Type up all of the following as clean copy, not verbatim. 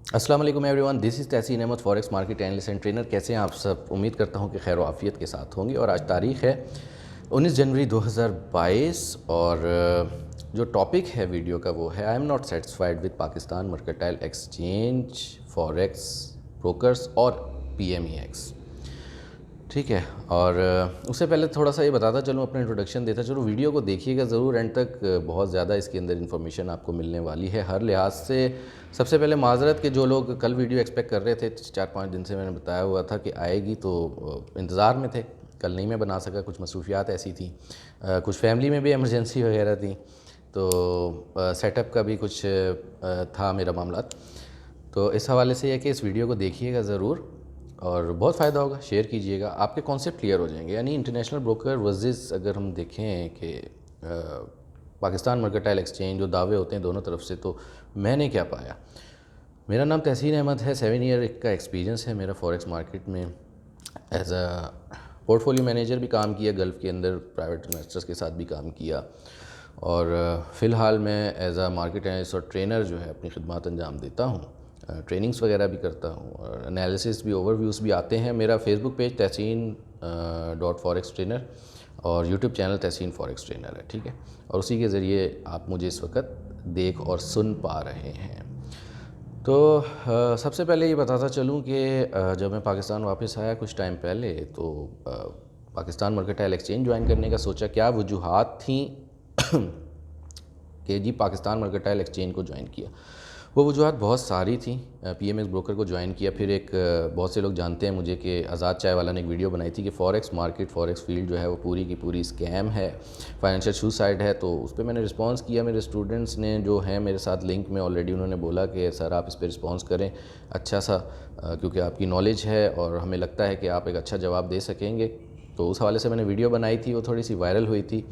अस्सलाम वालेकुम everyone, this is Tehseen Ahmed forex market analyst and trainer. कैसे हैं आप सब? उम्मीद करता हूं कि खैर आफियत के साथ होंगे। और आज तारीख़ है 19 जनवरी 2022 और जो टॉपिक है वीडियो का वो है I am not satisfied with Pakistan mercantile exchange forex brokers और PMEX। ठीक है। और उससे पहले थोड़ा सा ये बताता चलूँ, अपना इंट्रोडक्शन देता चलूँ। वीडियो को देखिएगा ज़रूर एंड तक, बहुत ज़्यादा इसके अंदर इन्फॉर्मेशन आपको मिलने वाली है हर लिहाज से। सबसे पहले माजरत के जो लोग कल वीडियो एक्सपेक्ट कर रहे थे, 4-5 दिन से मैंने बताया हुआ था कि आएगी, तो इंतज़ार में थे। कल नहीं मैं बना सका, कुछ मसरूफियात ऐसी थी, कुछ फैमिली में भी एमरजेंसी वगैरह थी, तो सेटअप का भी कुछ था मेरा मामला। तो इस हवाले से यह कि इस वीडियो को देखिएगा ज़रूर और बहुत फ़ायदा होगा। शेयर कीजिएगा, आपके कॉन्सेप्ट क्लियर हो जाएंगे। यानी इंटरनेशनल ब्रोकर वर्सेस अगर हम देखें कि पाकिस्तान मर्केंटाइल एक्सचेंज, जो दावे होते हैं दोनों तरफ से, तो मैंने क्या पाया। मेरा नाम तहसीन अहमद है, 7 ईयर का एक्सपीरियंस है मेरा फॉरेक्स मार्केट में। एज अ पोर्टफोलियो मैनेजर भी काम किया, गल्फ़ के अंदर प्राइवेट इन्वेस्टर्स के साथ भी काम किया, और फ़िलहाल मैं एज अ मार्केट एनालिस्ट और ट्रेनर जो है अपनी खिदमत अंजाम देता हूँ। ट्रेनिंग्स वगैरह भी करता हूँ और एनालिसिस भी, ओवरव्यूज़ भी आते हैं। मेरा फेसबुक पेज तहसीन डॉट फॉरेक्स ट्रेनर और YouTube channel Tehseen forex trainer है। ठीक है। और उसी के ज़रिए आप मुझे इस वक्त देख और सुन पा रहे हैं। तो सबसे पहले ये बताता चलूँ कि जब मैं पाकिस्तान वापस आया कुछ टाइम पहले, तो पाकिस्तान मर्केंटाइल एक्सचेंज ज्वाइन करने का सोचा। क्या वजूहात थी कि जी पाकिस्तान मर्केंटाइल एक्सचेंज को ज्वाइन किया? वो वजूहत बहुत सारी थी। PMX ब्रोकर को ज्वाइन किया। फिर एक बहुत से लोग जानते हैं मुझे कि आज़ाद चाय वाला ने एक वीडियो बनाई थी कि फ़ॉरेक्स मार्केट, फ़ॉरेक्स फील्ड जो है वो पूरी की पूरी स्कैम है, फाइनेंशियल सुसाइड है। तो उस पर मैंने रिस्पांस किया। मेरे स्टूडेंट्स ने जो हैं मेरे साथ लिंक में ऑलरेडी, उन्होंने बोला कि सर आप इस पर रिस्पॉन्स करें अच्छा सा, क्योंकि आपकी नॉलेज है और हमें लगता है कि आप एक अच्छा जवाब दे सकेंगे। तो उस हवाले से मैंने वीडियो बनाई थी, वो थोड़ी सी वायरल हुई थी।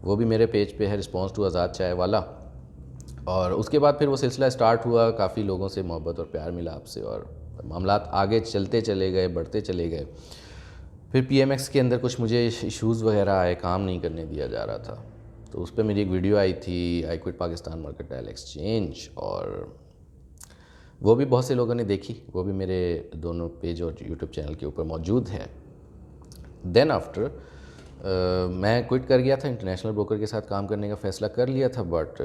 वो भी मेरे पेज पे है, रिस्पॉन्स टू आज़ाद चाय वाला। और उसके बाद फिर वो सिलसिला स्टार्ट हुआ, काफ़ी लोगों से मोहब्बत और प्यार मिला आपसे, और मामला आगे चलते चले गए, बढ़ते चले गए। फिर PMX के अंदर कुछ मुझे इश्यूज़ वगैरह आए, काम नहीं करने दिया जा रहा था। तो उस पर मेरी एक वीडियो आई थी, I quit Pakistan mercantile exchange, और वो भी बहुत से लोगों ने देखी। वो भी मेरे दोनों पेज और यूट्यूब चैनल के ऊपर मौजूद है। देन आफ्टर मैं क्विट कर गया था, इंटरनेशनल ब्रोकर के साथ काम करने का फ़ैसला कर लिया था। बट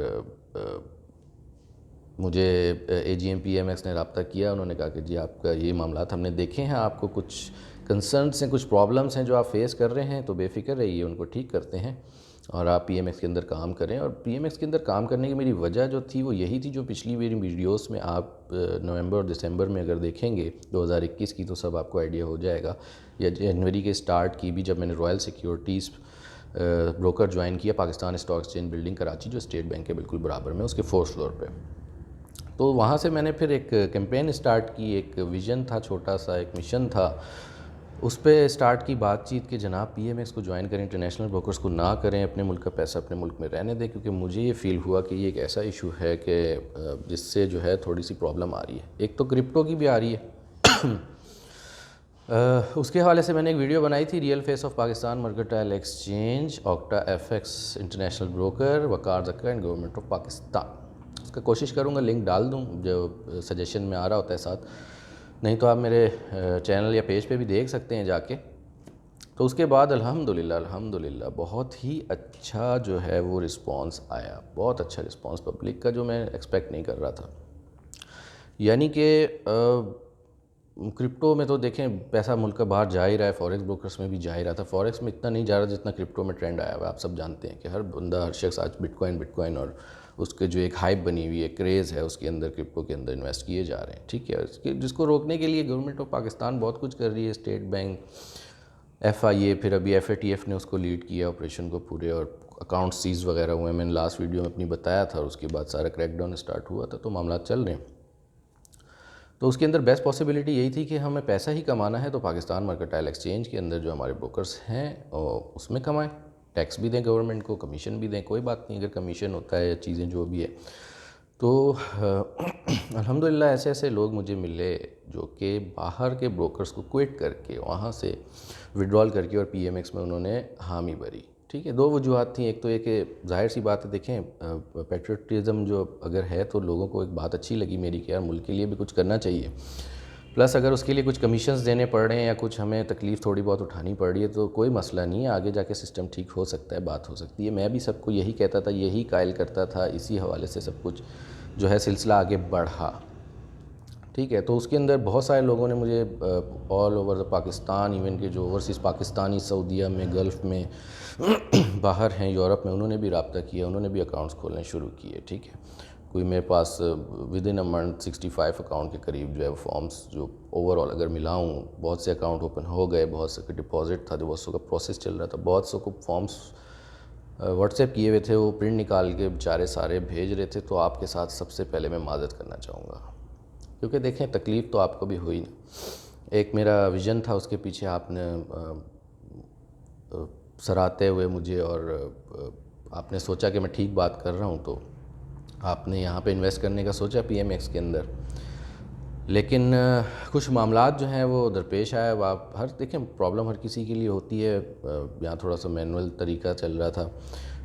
मुझे AGM PMX ने रब्ता किया। उन्होंने कहा कि जी आपका ये मामला हमने देखे हैं, आपको कुछ कंसर्न्स हैं, कुछ प्रॉब्लम्स हैं जो आप फेस कर रहे हैं, तो बेफ़िक्र रहिए, उनको ठीक करते हैं और आप PMX के अंदर काम करें। और PMX के अंदर काम करने की मेरी वजह जो थी वो यही थी, जो पिछली मेरी वीडियोस में आप नवंबर और दिसंबर में अगर देखेंगे 2021 की, तो सब आपको आइडिया हो जाएगा, या जनवरी के स्टार्ट की भी, जब मैंने रॉयल सिक्योरिटीज़ ब्रोकर ज्वाइन किया, Pakistan stock exchange building Karachi, जो स्टेट बैंक के बिल्कुल बराबर में, उसके 4th फ्लोर पे। तो वहाँ से मैंने फिर एक कैंपेन स्टार्ट की, एक विज़न था, छोटा सा एक मिशन था, उस पर स्टार्ट की बातचीत कि जनाब PMX को ज्वाइन करें, इंटरनेशनल ब्रोकर्स को ना करें, अपने मुल्क का पैसा अपने मुल्क में रहने दें। क्योंकि मुझे ये फ़ील हुआ कि ये एक ऐसा इशू है कि जिससे जो है थोड़ी सी प्रॉब्लम आ रही है। एक तो क्रिप्टो की भी आ रही है। उसके हवाले से मैंने एक वीडियो बनाई थी, real face of Pakistan mercantile exchange, Octa FX international broker, Waqar Zaka and government of Pakistan. उसका कोशिश करूँगा लिंक डाल दूँ जो सजेशन में आ रहा होता है साथ, नहीं तो आप मेरे चैनल या पेज पे भी देख सकते हैं जाके। तो उसके बाद अल्हम्दुलिल्लाह बहुत ही अच्छा जो है वो रिस्पांस आया, बहुत अच्छा रिस्पांस पब्लिक का, जो मैं एक्सपेक्ट नहीं कर रहा था। यानी कि क्रिप्टो में तो देखें पैसा मुल्क का बाहर जा ही रहा है, फॉरेक्स ब्रोकर्स में भी जा ही रहा था। फॉरेक्स में इतना नहीं जा रहा जितना क्रिप्टो में ट्रेंड आया हुआ है। आप सब जानते हैं कि हर बंदा, हर शख्स आज बिटकॉइन और उसके जो एक हाइप बनी हुई है, क्रेज़ है, उसके अंदर, क्रिप्टो के अंदर इन्वेस्ट किए जा रहे हैं। ठीक है। इसके जिसको रोकने के लिए गवर्नमेंट ऑफ पाकिस्तान बहुत कुछ कर रही है, स्टेट बैंक, FIA, फिर अभी FATF ने उसको लीड किया ऑपरेशन को पूरे, और अकाउंट सीज वगैरह हुए, मैंने लास्ट वीडियो में अपनी बताया था। और उसके बाद सारा क्रैकडाउन स्टार्ट हुआ था, तो मामला चल रहे हैं। तो उसके अंदर बेस्ट पॉसिबिलिटी यही थी कि हमें पैसा ही कमाना है, तो पाकिस्तान मर्केंटाइल एक्सचेंज के अंदर जो हमारे ब्रोकर्स हैं उसमें कमाएं, टैक्स भी दें गवर्नमेंट को, कमीशन भी दें, कोई बात नहीं अगर कमीशन होता है या चीज़ें जो भी है। तो अल्हम्दुलिल्लाह ऐसे ऐसे लोग मुझे मिले जो कि बाहर के ब्रोकर्स को क्विट करके, वहाँ से विड्रॉल करके, और PMX में उन्होंने हामी भरी। ठीक है, दो वजूहत थी। एक तो ये कि ज़ाहिर सी बात है, देखें पेट्रियटिज़म जो अगर है तो लोगों को एक बात अच्छी लगी मेरी कि यार मुल्क के लिए भी कुछ करना चाहिए, प्लस अगर उसके लिए कुछ कमीशंस देने पड़ रहे हैं या कुछ हमें तकलीफ़ थोड़ी बहुत उठानी पड़ रही है तो कोई मसला नहीं है, आगे जाके सिस्टम ठीक हो सकता है, बात हो सकती है। मैं भी सबको यही कहता था, यही कायल करता था, इसी हवाले से सब कुछ जो है सिलसिला आगे बढ़ा। ठीक है, तो उसके अंदर बहुत सारे लोगों ने मुझे all over the Pakistan, even के जो ओवरसीज़ पाकिस्तानी सऊदीया में, गल्फ़ में बाहर हैं, यूरोप में, उन्होंने भी रब्ता किया, उन्होंने भी अकाउंट्स खोलने शुरू किए। ठीक है, कोई मेरे पास within a month 65 account के करीब जो है फॉर्म्स जो ओवरऑल अगर मिलाऊँ, बहुत से अकाउंट ओपन हो गए, बहुत से का डिपॉजिट था, बहुत सौ का प्रोसेस चल रहा था, बहुत सौ को फॉर्म्स व्हाट्सएप किए हुए थे, वो प्रिंट निकाल के बेचारे सारे भेज रहे थे। तो आपके साथ सबसे पहले मैं माज़रत करना चाहूँगा, क्योंकि देखें तकलीफ़ तो आपको भी हुई ना। एक मेरा विज़न था, उसके पीछे आपने सराहते हुए मुझे और आपने सोचा कि मैं ठीक बात कर रहा हूँ, तो आपने यहाँ पे इन्वेस्ट करने का सोचा पीएमएक्स के अंदर। लेकिन कुछ मामलात जो हैं वो दरपेश आया। अब आप हर देखें प्रॉब्लम हर किसी के लिए होती है। यहाँ थोड़ा सा मैनुअल तरीका चल रहा था,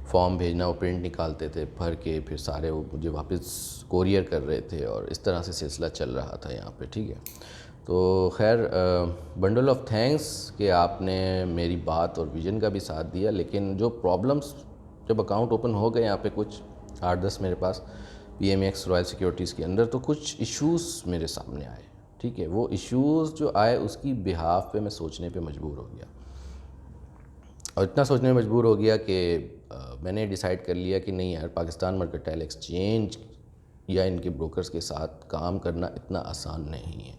फॉर्म भेजना, वो प्रिंट निकालते थे भर के, फिर सारे वो मुझे वापस कोरियर कर रहे थे और इस तरह से सिलसिला चल रहा था यहाँ पे। ठीक है, तो खैर बंडल ऑफ थैंक्स कि आपने मेरी बात और विज़न का भी साथ दिया। लेकिन जो प्रॉब्लम्स जब अकाउंट ओपन हो गए यहाँ पे कुछ 8-10 मेरे पास पीएमएक्स रॉयल सिक्योरिटीज़ के अंदर, तो कुछ इश्यूज़ मेरे सामने आए। ठीक है, वो इश्यूज़ जो आए उसकी बिहाफ पे मैं सोचने पे मजबूर हो गया, और इतना सोचने में मजबूर हो गया कि मैंने डिसाइड कर लिया कि नहीं यार, पाकिस्तान मर्केंटाइल एक्सचेंज या इनके ब्रोकर्स के साथ काम करना इतना आसान नहीं है।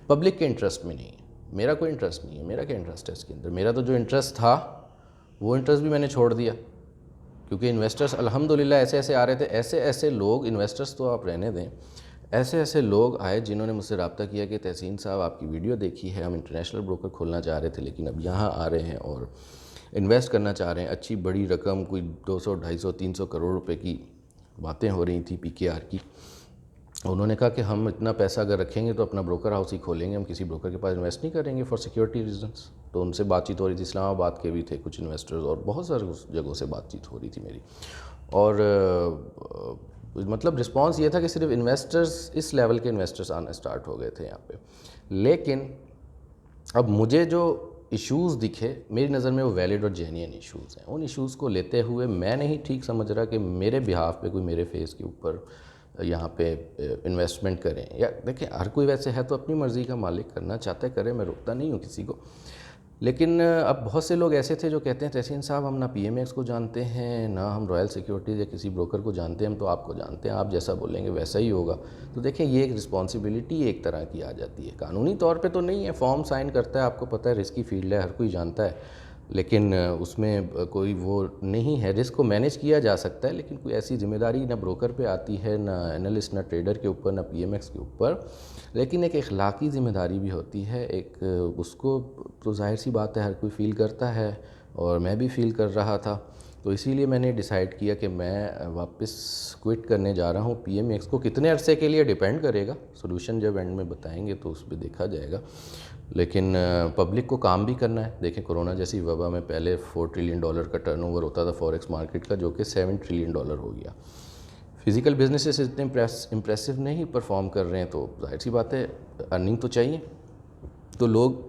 पब्लिक के इंटरेस्ट में नहीं है, मेरा कोई इंटरेस्ट नहीं है। मेरा क्या इंटरेस्ट है इसके अंदर? मेरा तो जो इंटरेस्ट था वो इंटरेस्ट भी मैंने छोड़ दिया, क्योंकि इन्वेस्टर्स अल्हम्दुलिल्लाह ऐसे ऐसे आ रहे थे, ऐसे ऐसे लोग, इन्वेस्टर्स तो आप रहने दें, ऐसे ऐसे लोग आए जिन्होंने मुझसे रब्ता किया कि तहसीन साहब आपकी वीडियो देखी है, हम इंटरनेशनल ब्रोकर खोलना चाह रहे थे लेकिन अब यहाँ आ रहे हैं और इन्वेस्ट करना चाह रहे हैं, अच्छी बड़ी रकम, कोई 200, 250, 300 करोड़ रुपए की बातें हो रही थी पीकेआर की। उन्होंने कहा कि हम इतना पैसा अगर रखेंगे तो अपना ब्रोकर हाउस ही खोलेंगे, हम किसी ब्रोकर के पास इन्वेस्ट नहीं करेंगे फॉर सिक्योरिटी रीजंस। तो उनसे बातचीत हो रही थी, इस्लामाबाद के भी थे कुछ इन्वेस्टर्स और बहुत सारे जगहों से बातचीत हो रही थी मेरी। और मतलब रिस्पांस ये था कि सिर्फ इन्वेस्टर्स, इस लेवल के इन्वेस्टर्स आना स्टार्ट हो गए थे यहाँ पे। लेकिन अब मुझे जो इश्यूज़ दिखे, मेरी नज़र में वो वैलिड और जेन्युइन इश्यूज़ हैं। उन इश्यूज़ को लेते हुए मैं नहीं ठीक समझ रहा कि मेरे बिहाफ पे कोई मेरे फेस के ऊपर यहाँ पे इन्वेस्टमेंट करें। या देखें, हर कोई वैसे है तो अपनी मर्ज़ी का मालिक, करना चाहता है करे, मैं रोकता नहीं हूँ किसी को। लेकिन अब बहुत से लोग ऐसे थे जो कहते हैं तहसीन साहब हम ना पीएमएक्स को जानते हैं, ना हम रॉयल सिक्योरिटीज़ या किसी ब्रोकर को जानते हैं, हम तो आपको जानते हैं, आप जैसा बोलेंगे वैसा ही होगा। तो देखें, ये एक रिस्पॉन्सिबिलिटी एक तरह की आ जाती है। कानूनी तौर पे तो नहीं है, फॉर्म साइन करता है, आपको पता है रिस्की फील्ड है, हर कोई जानता है, लेकिन उसमें कोई वो नहीं है, रिस्क को मैनेज किया जा सकता है, लेकिन कोई ऐसी जिम्मेदारी ना ब्रोकर पे आती है, ना एनालिस्ट, ना ट्रेडर के ऊपर, ना पीएमएक्स के ऊपर। लेकिन एक इखलाकी ज़िम्मेदारी भी होती है, एक उसको तो ज़ाहिर सी बात है हर कोई फ़ील करता है और मैं भी फ़ील कर रहा था। तो इसीलिए मैंने डिसाइड किया कि मैं वापस क्विट करने जा रहा हूँ पीएमएक्स को। कितने अरसे के लिए डिपेंड करेगा, सोल्यूशन जब एंड में बताएंगे तो उस पर देखा जाएगा। लेकिन पब्लिक को काम भी करना है। देखें, कोरोना जैसी वबा में पहले $4 ट्रिलियन का टर्नओवर होता था फॉरेक्स मार्केट का, जो कि $7 ट्रिलियन हो गया। फिज़िकल बिजनेसेस इतने इम्प्रेसिव नहीं परफॉर्म कर रहे हैं, तो जाहिर सी बात है अर्निंग तो चाहिए। तो लोग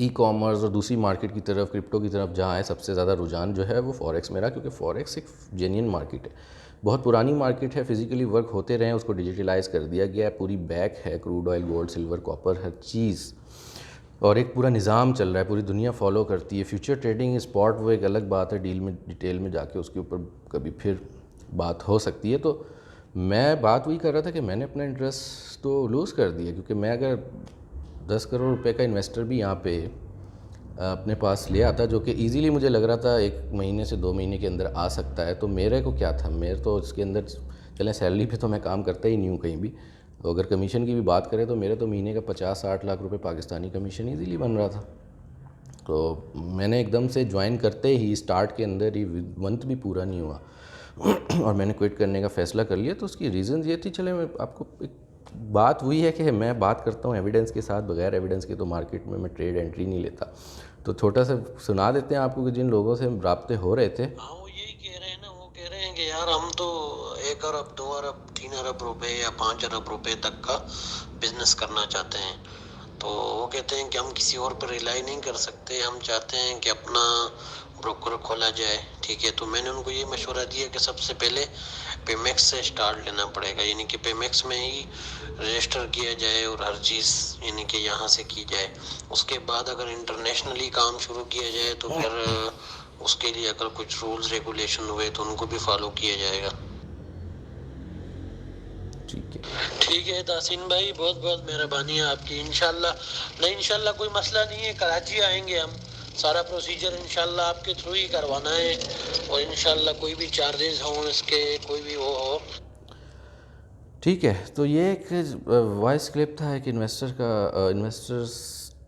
ई कॉमर्स और दूसरी मार्केट की तरफ, क्रिप्टो की तरफ जहाँ है, सबसे ज़्यादा रुझान जो है वो फॉरेक्स में रहा, क्योंकि फॉरेक्स एक जेन्युइन मार्केट है, बहुत पुरानी मार्केट है, फिज़िकली वर्क होते रहे, उसको डिजिटलाइज कर दिया गया है, पूरी बैक है, crude oil, gold, silver, copper, हर चीज़, और एक पूरा निज़ाम चल रहा है, पूरी दुनिया फॉलो करती है। फ्यूचर ट्रेडिंग स्पॉट वो एक अलग बात है, डील में डिटेल में जाके उसके ऊपर कभी फिर बात हो सकती है। तो मैं बात वही कर रहा था कि मैंने अपना इंटरेस्ट तो लूज़ कर दिया, क्योंकि मैं अगर 10 करोड़ रुपए का इन्वेस्टर भी यहाँ पे अपने पास ले आता, जो कि इजीली मुझे लग रहा था 1 महीने से 2 महीने के अंदर आ सकता है, तो मेरे को क्या था, मेरे तो इसके अंदर चलें सैलरी पे तो मैं काम करता ही नहीं हूँ कहीं भी। तो अगर कमीशन की भी बात करें तो मेरे तो महीने का 50-60 लाख रुपए पाकिस्तानी कमीशन ईजीली बन रहा था। तो मैंने एकदम से ज्वाइन करते ही स्टार्ट के अंदर ही, मंथ भी पूरा नहीं हुआ और मैंने क्विट करने का फ़ैसला कर लिया। तो उसकी रीज़न्स ये थी, चले मैं आपको एक बात हुई है कि मैं बात करता हूँ एविडेंस के साथ, बगैर एविडेंस के तो मार्केट में मैं ट्रेड एंट्री नहीं लेता। तो छोटा सा सुना देते हैं आपको कि जिन लोगों से राब्ते हो रहे थे। हाँ, वो यही कह रहे हैं ना, वो कह रहे हैं कि यार हम तो 1 अरब 2 अरब 3 अरब रुपए या 5 अरब रुपए तक का बिजनेस करना चाहते हैं। तो वो कहते हैं कि हम किसी और पर रिलाई नहीं कर सकते, हम चाहते हैं कि अपना ब्रोकर खोला जाए। ठीक है, तो मैंने उनको ये मशवरा दिया कि सबसे पहले पेमेक्स से स्टार्ट लेना पड़ेगा, यानी कि पेमेक्स में ही रजिस्टर किया जाए और हर चीज़ यानी कि यहाँ से की जाए। उसके बाद अगर इंटरनेशनली काम शुरू किया जाए तो फिर उसके लिए अगर कुछ रूल्स रेगुलेशन हुए तो उनको भी फॉलो किया जाएगा। ठीक है, ठीक है तासीन भाई, बहुत बहुत मेहरबानी है आपकी। इंशाल्लाह नहीं, इंशाल्लाह कोई मसला नहीं है, कराची आएंगे हम, सारा प्रोसीजर इंशाल्लाह आपके थ्रू ही करवाना है। और इंशाल्लाह कोई भी चार्जेस हों इसके, कोई भी वो हो। ठीक है। तो ये एक वॉइस क्लिप था एक इन्वेस्टर का। इन्वेस्टर्स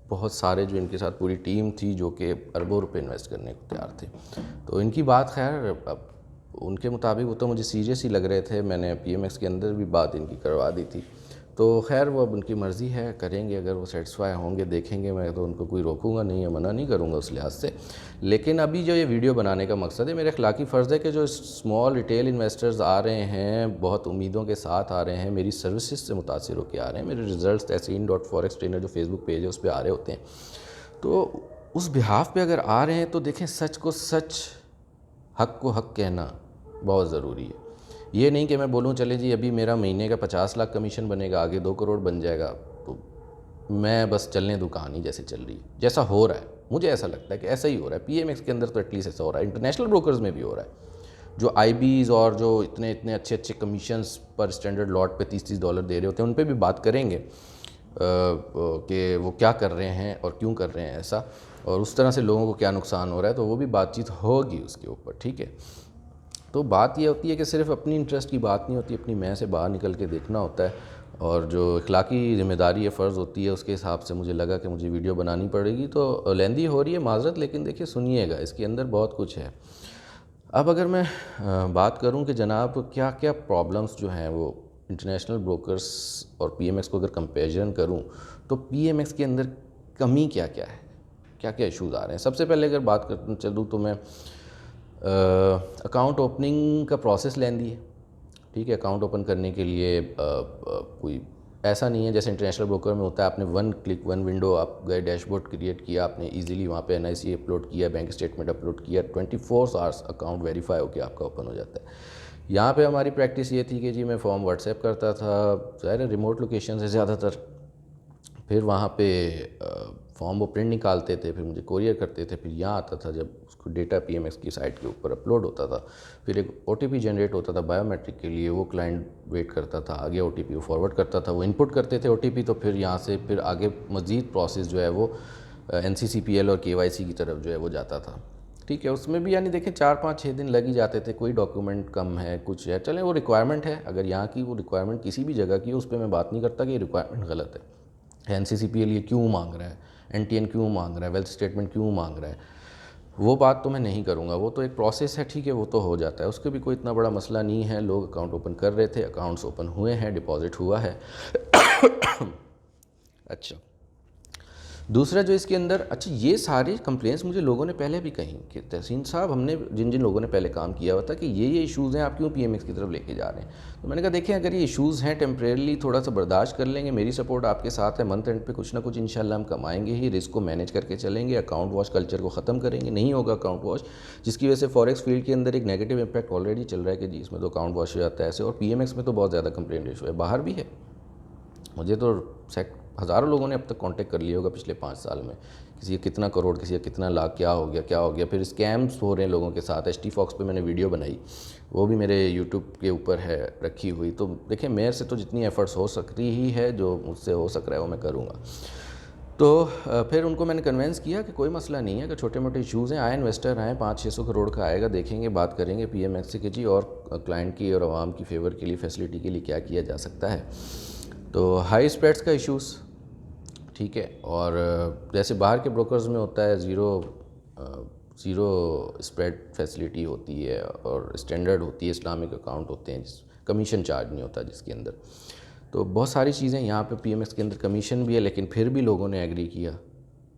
बहुत सारे जो इनके साथ पूरी टीम थी जो कि अरबों रुपए इन्वेस्ट करने को तैयार थे। तो इनकी बात खैर अब उनके मुताबिक वो तो मुझे सीरियस ही लग रहे थे, मैंने पीएमएक्स के अंदर भी बात इनकी करवा दी थी। तो खैर वो अब उनकी मर्ज़ी है, करेंगे, अगर वो सेटिस्फाई होंगे देखेंगे, मैं तो उनको कोई रोकूंगा नहीं या मना नहीं करूंगा उस लिहाज से। लेकिन अभी जो ये वीडियो बनाने का मकसद है, मेरा अखलाकी फ़र्ज़ है कि जो स्मॉल रिटेल इन्वेस्टर्स आ रहे हैं, बहुत उम्मीदों के साथ आ रहे हैं, मेरी सर्विसेज से मुतासिर होकर आ रहे हैं, मेरे रिजल्ट्स Tehseen.forex-trainer जो फेसबुक पेज है उस पर आ रहे होते हैं, तो उस बिहाफ पे अगर आ रहे हैं तो देखें, सच को सच, हक़ को हक़ कहना बहुत ज़रूरी है। ये नहीं कि मैं बोलूँ चले जी अभी मेरा महीने का 50 लाख कमीशन बनेगा, आगे 2 करोड़ बन जाएगा, तो मैं बस चलने दूँ कहानी जैसे चल रही है, जैसा हो रहा है। मुझे ऐसा लगता है कि ऐसा ही हो रहा है पीएमएक्स के अंदर, तो एटलीस्ट ऐसा हो रहा है, इंटरनेशनल ब्रोकर्स में भी हो रहा है। जो आईबीज़ और जो इतने इतने अच्छे अच्छे कमीशंस पर स्टैंडर्ड लॉट पे $30-30 दे रहे होते हैं, उन पर भी बात करेंगे कि वो क्या कर रहे हैं और क्यों कर रहे हैं ऐसा, और उस तरह से लोगों को क्या नुकसान हो रहा है, तो वो भी बातचीत होगी उसके ऊपर। ठीक है, तो बात ये होती है कि सिर्फ अपनी इंटरेस्ट की बात नहीं होती, अपनी मैं से बाहर निकल के देखना होता है, और जो इखलाकी ज़िम्मेदारी या फ़र्ज़ होती है उसके हिसाब से मुझे लगा कि मुझे वीडियो बनानी पड़ेगी। तो लेंदी हो रही है, माज़रत, लेकिन देखिए सुनिएगा, इसके अंदर बहुत कुछ है। अब अगर मैं बात करूं कि जनाब क्या क्या प्रॉब्लम्स जो हैं वो इंटरनेशनल ब्रोकर्स और पीएमएक्स को अगर कंपेरिजन करूं, तो पीएमएक्स के अंदर कमी क्या क्या है, क्या क्या इश्यूज़ आ रहे हैं। सबसे पहले अगर बात कर चलूँ तो मैं अकाउंट ओपनिंग का प्रोसेस लेंदी है। ठीक है, अकाउंट ओपन करने के लिए कोई ऐसा नहीं है जैसे इंटरनेशनल ब्रोकर में होता है, आपने 1 क्लिक 1 विंडो, आप गए डैशबोर्ड क्रिएट किया, आपने इजीली वहाँ पे एनआईसी अपलोड किया, बैंक स्टेटमेंट अपलोड किया, 24 आवर्स अकाउंट वेरीफाई होकर आपका ओपन हो जाता है। यहाँ पे हमारी प्रैक्टिस ये थी कि जी मैं फॉर्म व्हाट्सएप करता था, ज़ाहिर है रिमोट लोकेशन से ज़्यादातर, फिर वहाँ पे फॉर्म वो प्रिंट निकालते थे, फिर मुझे कोरियर करते थे, फिर यहाँ आता था जब उसको डेटा पीएमएक्स की साइट के ऊपर अपलोड होता था, फिर एक ओटीपी जनरेट होता था बायोमेट्रिक के लिए, वो क्लाइंट वेट करता था, आगे ओटीपी वो फॉरवर्ड करता था, वो इनपुट करते थे ओटीपी, तो फिर यहाँ से फिर आगे मज़ीद प्रोसेस जो है वो एनसीसीपीएल और केवाईसी की तरफ जो है वो जाता था। ठीक है, उसमें भी यानी देखें 4-5-6 दिन लग ही जाते थे, कोई डॉक्यूमेंट कम है कुछ है, चलें वो रिक्वायरमेंट है, अगर यहाँ की वो रिक्वायरमेंट किसी भी जगह की है उस पर मैं बात नहीं करता कि रिक्वायरमेंट गलत है, एनसीसीपीएल ये क्यों मांग रहा है, एनटीएन क्यों मांग रहा है, वेल्थ स्टेटमेंट क्यों मांग रहा है, वो बात तो मैं नहीं करूँगा, वो तो एक प्रोसेस है। ठीक है, वो तो हो जाता है, उसके भी कोई इतना बड़ा मसला नहीं है। लोग अकाउंट ओपन कर रहे थे, अकाउंट्स ओपन हुए हैं, डिपॉजिट हुआ है। अच्छा, दूसरा जो इसके अंदर, अच्छा ये सारी कंप्लेंट्स मुझे लोगों ने पहले भी कही कि तहसीन साहब, हमने जिन जिन लोगों ने पहले काम किया हुआ था कि ये इश्यूज़ हैं, आप क्यों पीएमएक्स की तरफ लेके जा रहे हैं। तो मैंने कहा देखें, अगर ये इश्यूज़ हैं टेम्परेरी थोड़ा सा बर्दाश्त कर लेंगे, मेरी सपोर्ट आपके साथ है, मंथ एंड पे कुछ ना कुछ इंशाल्लाह हम कमाएंगे ही, रिस्क को मैनेज करके चलेंगे, अकाउंट वॉश कल्चर को ख़त्म करेंगे, नहीं होगा अकाउंट वॉश, जिसकी वजह से फॉरेक्स फील्ड के अंदर एक नेगेटिव इंपैक्ट ऑलरेडी चल रहा है कि जी इसमें तो अकाउंट वॉश हो जाता है ऐसे, और पीएमएक्स में तो बहुत ज़्यादा कंप्लेंट इशू है, बाहर भी है। मुझे तो हज़ारों लोगों ने अब तक कांटेक्ट कर लिया होगा पिछले 5 साल में, किसी का कितना करोड़, किसी का कितना लाख, क्या हो गया क्या हो गया। फिर स्कैम्स हो रहे हैं लोगों के साथ। एचटी फॉक्स पे मैंने वीडियो बनाई, वो भी मेरे यूट्यूब के ऊपर है रखी हुई। तो देखें, मेरे से तो जितनी एफ़र्ट्स हो सकती ही है, जो मुझसे हो सक रहा है वो मैं करूँगा। तो फिर उनको मैंने कन्वेंस किया कि कोई मसला नहीं है, कि छोटे मोटे इशूज़ हैं, आए इन्वेस्टर आएँ, 500-600 करोड़ का आएगा, देखेंगे, बात करेंगे पीएमएक्स से कि जी और क्लाइंट की और आवाम की फेवर के लिए, फैसिलिटी के लिए क्या किया जा सकता है। तो हाई स्प्रेड्स का इशूज़, ठीक है, और जैसे बाहर के ब्रोकर्स में होता है ज़ीरो स्प्रेड फैसिलिटी होती है और स्टैंडर्ड होती है, इस्लामिक अकाउंट होते हैं, जिस कमीशन चार्ज नहीं होता जिसके अंदर। तो बहुत सारी चीज़ें यहाँ पे पीएमएक्स के अंदर कमीशन भी है, लेकिन फिर भी लोगों ने एग्री किया,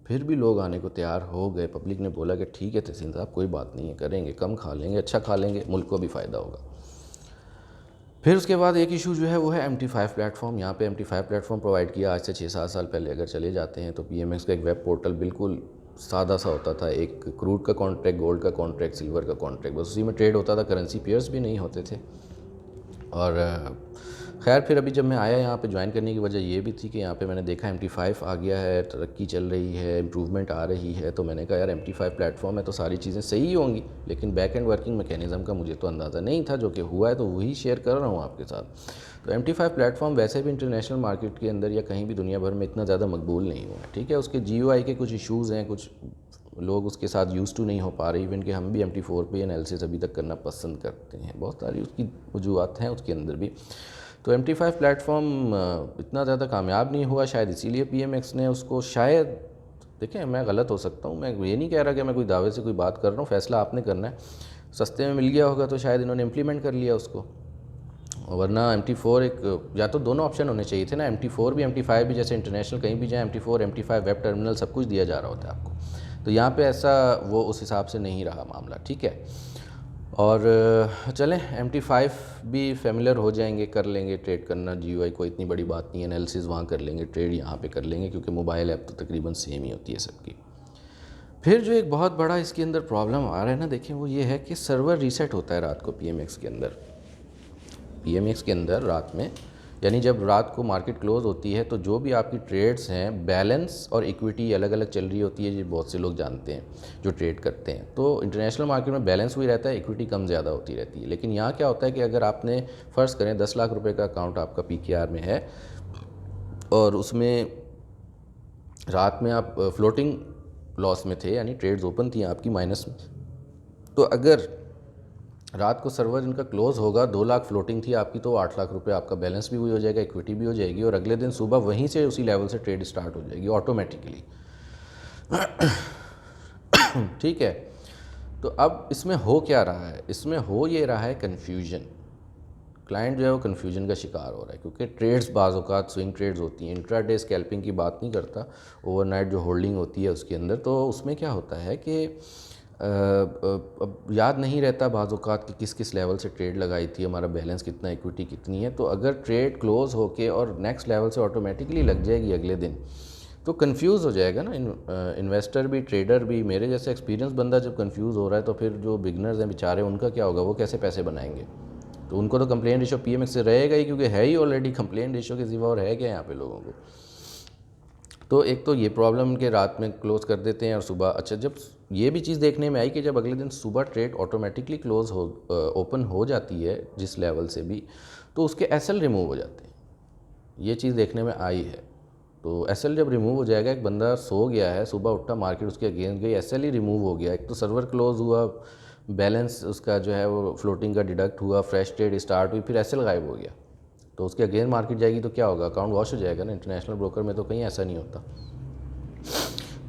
फिर भी लोग आने को तैयार हो गए। पब्लिक ने बोला कि ठीक है तहसीन साहब कोई बात नहीं है, करेंगे, कम खा लेंगे, अच्छा खा लेंगे, मुल्क को भी फ़ायदा होगा। फिर उसके बाद एक इशू जो है वो है MT5 प्लेटफॉर्म। यहाँ पे MT5 प्लेटफॉर्म प्रोवाइड किया आज से 6-7 साल पहले अगर चले जाते हैं तो PMX का एक वेब पोर्टल बिल्कुल सादा सा होता था। एक क्रूड का कॉन्ट्रैक्ट, गोल्ड का कॉन्ट्रैक्ट, सिल्वर का कॉन्ट्रैक्ट, बस उसी में ट्रेड होता था, करेंसी पेयर्स भी नहीं होते थे। और खैर फिर अभी जब मैं आया यहाँ पे ज्वाइन करने की वजह ये भी थी कि यहाँ पे मैंने देखा MT5 आ गया है, तरक्की चल रही है, इम्प्रूवमेंट आ रही है, तो मैंने कहा यार MT5 प्लेटफॉर्म है तो सारी चीज़ें सही होंगी, लेकिन बैक एंड वर्किंग मैकेनिज़्म का मुझे तो अंदाज़ा नहीं था, जो कि हुआ है तो वही शेयर कर रहा हूँ आपके साथ। तो MT5 प्लेटफॉर्म वैसे भी इंटरनेशनल मार्केट के अंदर या कहीं भी दुनिया भर में इतना ज़्यादा मकबूल नहीं हुआ है, ठीक है। उसके GUI के कुछ इशूज़ हैं, कुछ लोग उसके साथ यूज़ टू नहीं हो पा रहे, इवन कि हम भी MT4 पे एनालिसिस अभी तक करना पसंद करते हैं, बहुत सारी उसकी वजूहत हैं उसके अंदर भी। तो MT5 प्लेटफॉर्म इतना ज़्यादा कामयाब नहीं हुआ, शायद इसीलिए PMX ने उसको, शायद देखें मैं गलत हो सकता हूँ, मैं ये नहीं कह रहा कि मैं कोई दावे से कोई बात कर रहा हूँ, फ़ैसला आपने करना है। सस्ते में मिल गया होगा तो शायद इन्होंने इम्प्लीमेंट कर लिया उसको, वरना MT4 एक, या तो दोनों ऑप्शन होने चाहिए थे ना, MT4 भी MT5 भी, जैसे इंटरनेशनल कहीं भी जाए MT4 MT5 वेब टर्मिनल सब कुछ दिया जा रहा होता है आपको। तो यहाँ पे ऐसा वो उस हिसाब से नहीं रहा मामला, ठीक है। और चलें MT5 भी फेमिलियर हो जाएंगे, कर लेंगे ट्रेड करना, GUI कोई इतनी बड़ी बात नहीं है, एनालिसिस वहाँ कर लेंगे, ट्रेड यहाँ पे कर लेंगे, क्योंकि मोबाइल ऐप तो तकरीबन सेम ही होती है सबकी। फिर जो एक बहुत बड़ा इसके अंदर प्रॉब्लम आ रहा है ना, देखें वो ये है कि सर्वर रीसेट होता है रात को PMX के अंदर। PMX के अंदर रात में, यानी जब रात को मार्केट क्लोज़ होती है तो जो भी आपकी ट्रेड्स हैं, बैलेंस और इक्विटी अलग अलग चल रही होती है, ये बहुत से लोग जानते हैं जो ट्रेड करते हैं। तो इंटरनेशनल मार्केट में बैलेंस हुई रहता है, इक्विटी कम ज़्यादा होती रहती है। लेकिन यहाँ क्या होता है कि अगर आपने फ़र्ज़ करें 10 लाख रुपए का अकाउंट आपका PKR में है और उसमें रात में आप फ्लोटिंग लॉस में थे, यानी ट्रेड्स ओपन थी आपकी माइनस में, तो अगर रात को सर्वर इनका क्लोज़ होगा, 2 लाख फ्लोटिंग थी आपकी, तो 8 लाख रुपए आपका बैलेंस भी हुई हो जाएगा, इक्विटी भी हो जाएगी, और अगले दिन सुबह वहीं से उसी लेवल से ट्रेड स्टार्ट हो जाएगी ऑटोमेटिकली। ठीक है। तो अब इसमें हो क्या रहा है, इसमें हो ये रहा है कन्फ्यूजन। क्लाइंट जो है वो कन्फ्यूजन का शिकार हो रहा है, क्योंकि ट्रेड्स बाज़ औक़ात स्विंग ट्रेड्स होती हैं, इंट्राडे स्कैल्पिंग की बात नहीं करता, ओवरनाइट जो होल्डिंग होती है उसके अंदर, तो उसमें क्या होता है कि अब याद नहीं रहता बाज़ औक़ात कि किस किस लेवल से ट्रेड लगाई थी, हमारा बैलेंस कितना, इक्विटी कितनी है। तो अगर ट्रेड क्लोज़ होके और नेक्स्ट लेवल से ऑटोमेटिकली लग जाएगी अगले दिन, तो कंफ्यूज हो जाएगा ना इन्वेस्टर भी, ट्रेडर भी। मेरे जैसे एक्सपीरियंस बंदा जब कंफ्यूज हो रहा है तो फिर जो बिगनर्स हैं बेचारे, उनका क्या होगा, वो कैसे पैसे बनाएंगे। तो उनको तो कंप्लेन रेशो PMX से रहेगा ही, क्योंकि है ही ऑलरेडी, कंप्लेन रेशो के सिवा और है क्या यहाँ पे लोगों को। तो एक तो ये प्रॉब्लम कि रात में क्लोज़ कर देते हैं और सुबह, अच्छा जब ये भी चीज़ देखने में आई कि जब अगले दिन सुबह ट्रेड ऑटोमेटिकली क्लोज़ हो, ओपन हो जाती है जिस लेवल से भी, तो उसके SL रिमूव हो जाते हैं, ये चीज़ देखने में आई है। तो SL जब रिमूव हो जाएगा, एक बंदा सो गया है, सुबह उठा, मार्केट उसके अगेंस्ट गई, SL ही रिमूव हो गया, एक तो सर्वर क्लोज़ हुआ, बैलेंस उसका जो है वो फ्लोटिंग का डिडक्ट हुआ, फ्रेश ट्रेड स्टार्ट हुई, फिर SL गायब हो गया, तो उसके अगेंस्ट मार्केट जाएगी तो क्या होगा, अकाउंट वॉश हो जाएगा ना। इंटरनेशनल ब्रोकर में तो कहीं ऐसा नहीं होता,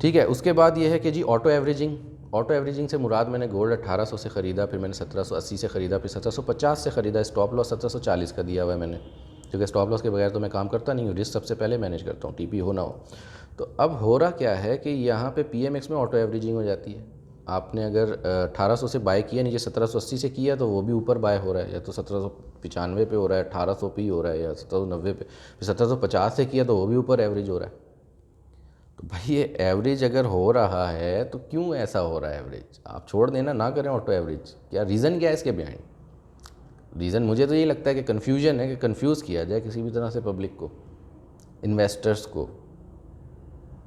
ठीक है। उसके बाद ये है कि जी ऑटो एवरेजिंग, ऑटो एवरेजिंग से मुराद, मैंने गोल्ड 1800 से ख़रीदा, फिर मैंने 1780 से ख़रीदा, फिर 1750 से ख़रीदा, स्टॉप लॉस 1740 का दिया हुआ है मैंने, क्योंकि स्टॉप लॉस के बगैर तो मैं काम करता नहीं हूँ, रिस्क सबसे पहले मैनेज करता हूँ, TP हो ना हो। तो अब हो रहा क्या है कि यहाँ पे PMX में ऑटो एवरेजिंग हो जाती है। आपने अगर 1800 से बाय किया, नीचे 1780 से किया, तो वो भी ऊपर बाय हो रहा है, या तो 1795 पे हो रहा है, 1800 पे ही हो रहा है, या 1790 पे, फिर 1750 से किया तो वो भी ऊपर एवरेज हो रहा है। तो भाई ये एवरेज अगर हो रहा है तो क्यों ऐसा हो रहा है एवरेज, आप छोड़ देना, ना करें ऑटो एवरेज, क्या रीज़न क्या है इसके बिहाइंड। रीज़न मुझे तो ये लगता है कि कन्फ्यूजन है, कि कन्फ्यूज़ किया जाए किसी भी तरह से पब्लिक को, इन्वेस्टर्स को।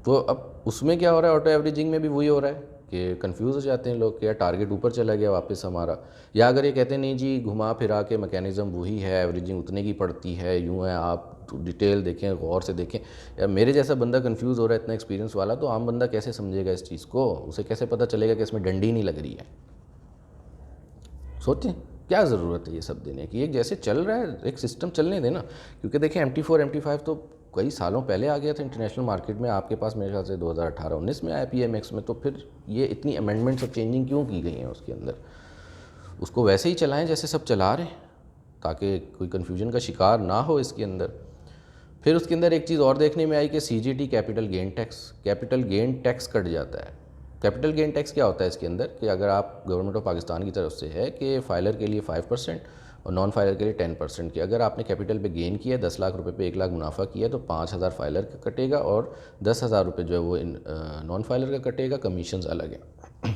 तो अब उसमें क्या हो रहा है, ऑटो एवरेजिंग में भी वही हो रहा है कि कंफ्यूज हो जाते हैं लोग कि यार टारगेट ऊपर चला गया वापस हमारा, या अगर ये कहते हैं नहीं जी घुमा फिरा के मैकेनिज़्म वही है, एवरेजिंग उतने की पड़ती है, यूँ है, आप डिटेल देखें, गौर से देखें। यार मेरे जैसा बंदा कंफ्यूज हो रहा है, इतना एक्सपीरियंस वाला, तो आम बंदा कैसे समझेगा इस चीज़ को, उसे कैसे पता चलेगा कि इसमें डंडी नहीं लग रही है। सोचें क्या ज़रूरत है ये सब देने की, एक जैसे चल रहा है एक सिस्टम चलने देना। क्योंकि देखें MT4 MT5 तो कई सालों पहले आ गया था इंटरनेशनल मार्केट में, आपके पास मेरे ख्याल से 2018-19 में आया PMX में, तो फिर ये इतनी अमेंडमेंट्स और चेंजिंग क्यों की गई हैं उसके अंदर। उसको वैसे ही चलाएं जैसे सब चला रहे हैं, ताकि कोई कन्फ्यूजन का शिकार ना हो इसके अंदर। फिर उसके अंदर एक चीज़ और देखने में आई कि CGT capital gain tax cut जाता है। कैपिटल गेन टैक्स क्या होता है इसके अंदर कि अगर आप गवर्नमेंट ऑफ पाकिस्तान की तरफ से है कि फ़ाइलर के लिए 5% और नॉन फाइलर के लिए 10% की, अगर आपने कैपिटल पे गेन किया 10 लाख रुपए पे 1 लाख मुनाफा किया तो 5,000 फाइलर का कटेगा और 10,000 रुपये जो है वो नॉन फाइलर का कटेगा, कमीशंस अलग है।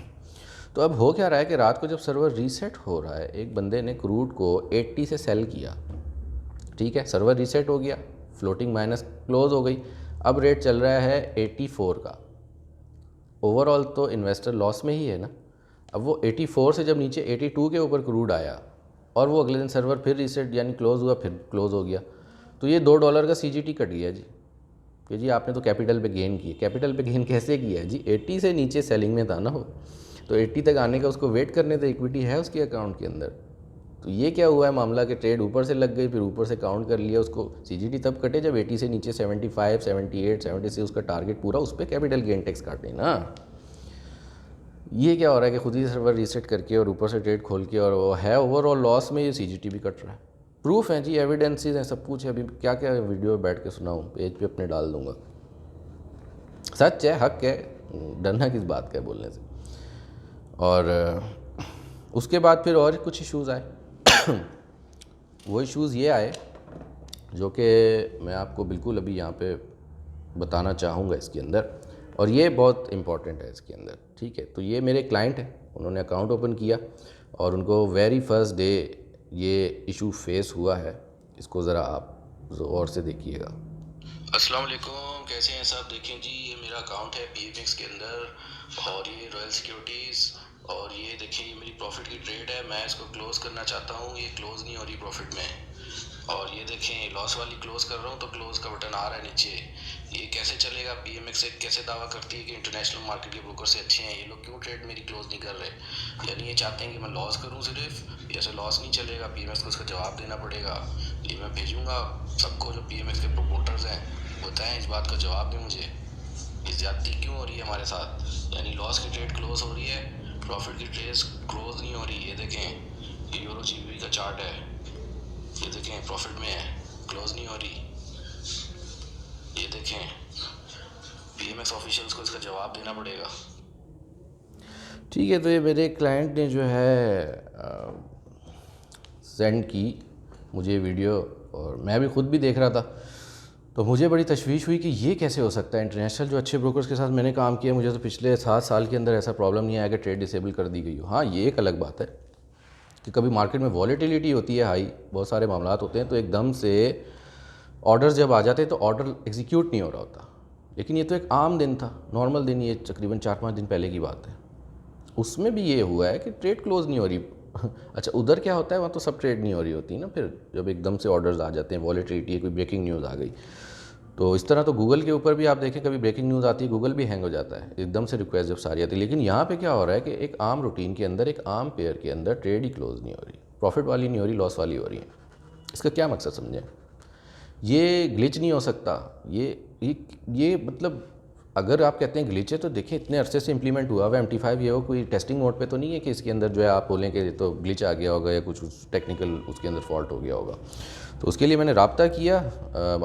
तो अब हो क्या रहा है कि रात को जब सर्वर रीसेट हो रहा है, एक बंदे ने क्रूड को 80 से सेल किया, ठीक है, सर्वर रीसेट हो गया, फ्लोटिंग माइनस क्लोज हो गई, अब रेट चल रहा है 84 का। ओवरऑल तो इन्वेस्टर लॉस में ही है ना। अब वो 84 से जब नीचे 82 के ऊपर क्रूड आया और वो अगले दिन सर्वर फिर रीसेट यानी क्लोज़ हुआ, फिर क्लोज़ हो गया, तो ये $2 का CGT कट गया जी कि जी आपने तो कैपिटल पे गेन किया। कैपिटल पे गेन कैसे किया है जी? 80 से नीचे सेलिंग में था ना वो, तो 80 तक आने का उसको वेट करने थे, इक्विटी है उसके अकाउंट के अंदर। तो ये क्या हुआ है मामला कि ट्रेड ऊपर से लग गई, फिर ऊपर से काउंट कर लिया, उसको CGT तब कटे जब 80 से नीचे 75, 78, 76 उसका टारगेट पूरा, उस पर कैपिटल गेन टैक्स काटे ना। ये क्या हो रहा है कि खुद ही सर्वर रीसेट करके और ऊपर से ट्रेड खोल के और वो है ओवरऑल लॉस में, ये CGT भी कट रहा है। प्रूफ है जी, एविडेंसेस हैं, सब कुछ है। अभी क्या क्या वीडियो बैठ के सुनाऊँ, पेज पे अपने डाल दूँगा। सच है, हक है, डरना किस बात का है बोलने से। और उसके बाद फिर और कुछ इश्यूज़ आए। वो इश्यूज़ ये आए जो कि मैं आपको बिल्कुल अभी यहाँ पे बताना चाहूँगा इसके अंदर, और ये बहुत इम्पॉर्टेंट है इसके अंदर, ठीक है। तो ये मेरे क्लाइंट हैं, उन्होंने अकाउंट ओपन किया और उनको वेरी फर्स्ट डे ये इशू फेस हुआ है। इसको ज़रा आप गौर से देखिएगा। अस्सलाम वालेकुम, कैसे हैं सब? देखें जी, ये मेरा अकाउंट है PMX के अंदर और ये रॉयल सिक्योरिटीज़, और ये देखें ये मेरी प्रॉफिट की ट्रेड है। मैं इसको क्लोज़ करना चाहता हूँ, ये क्लोज़ नहीं हो रही प्रॉफिट में। और ये देखें लॉस वाली क्लोज़ कर रहा हूँ तो क्लोज़ का बटन आ रहा है नीचे। ये कैसे चलेगा? PMX से कैसे दावा करती है कि इंटरनेशनल मार्केट के ब्रोकर से अच्छे हैं, ये लोग क्यों ट्रेड मेरी क्लोज़ नहीं कर रहे? यानी ये चाहते हैं कि मैं लॉस करूँ सिर्फ, ऐसे लॉस नहीं चलेगा। PMX को इसका जवाब देना पड़ेगा। ये मैं भेजूँगा सबको जो PMX के प्रोमोटर्स हैं, बताएं इस बात का जवाब दें मुझे, ये ज्यादती क्यों हो रही है हमारे साथ? यानी लॉस की ट्रेड क्लोज हो रही है, प्रॉफिट की ट्रेड क्लोज नहीं हो रही। ये देखें, ये यूरो GBP का चार्ट है, ये देखें प्रॉफिट में है, क्लोज नहीं हो रही। ये देखें, PMX ऑफिशियल्स को इसका जवाब देना पड़ेगा। ठीक है, तो ये मेरे क्लाइंट ने जो है सेंड की मुझे वीडियो, और मैं भी खुद भी देख रहा था, तो मुझे बड़ी तशवीश हुई कि ये कैसे हो सकता है। इंटरनेशनल जो अच्छे ब्रोकर्स के साथ मैंने काम किया, मुझे तो पिछले 7 साल के अंदर ऐसा प्रॉब्लम नहीं आया कि ट्रेड डिसेबल कर दी गई हो। हाँ, ये एक अलग बात है कि कभी मार्केट में वॉलेटिलिटी होती है हाई, बहुत सारे मामलात होते हैं, तो एकदम से ऑर्डर्स जब आ जाते हैं तो ऑर्डर एग्जीक्यूट नहीं हो रहा होता। लेकिन ये तो एक आम दिन था, नॉर्मल दिन, ये तकरीबन 4-5 दिन पहले की बात है। उसमें भी ये हुआ है कि ट्रेड क्लोज़ नहीं हो रही। अच्छा, उधर क्या होता है, वहाँ तो सब ट्रेड नहीं हो रही होती ना, फिर जब एकदम से ऑर्डर्स आ जाते हैं, वॉलेटिलिटी है, कोई ब्रेकिंग न्यूज़ आ गई। तो इस तरह तो गूगल के ऊपर भी आप देखें, कभी ब्रेकिंग न्यूज़ आती है, गूगल भी हैंग हो जाता है एकदम से, रिक्वेस्ट जब सारी आती है। लेकिन यहाँ पे क्या हो रहा है कि एक आम रूटीन के अंदर, एक आम पेयर के अंदर ट्रेड ही क्लोज़ नहीं हो रही, प्रॉफिट वाली नहीं हो रही, लॉस वाली हो रही है। इसका क्या मकसद समझें? ये ग्लिच नहीं हो सकता। ये मतलब अगर आप कहते हैं ग्लिच है, तो देखें इतने अरसे से इंप्लीमेंट हुआ हुआ MT5, ये हो कोई टेस्टिंग मोड पे तो नहीं है कि इसके अंदर जो है आप बोलें कि तो ग्लिच आ गया होगा या कुछ टेक्निकल उसके अंदर फॉल्ट हो गया होगा। तो उसके लिए मैंने रब्ता किया,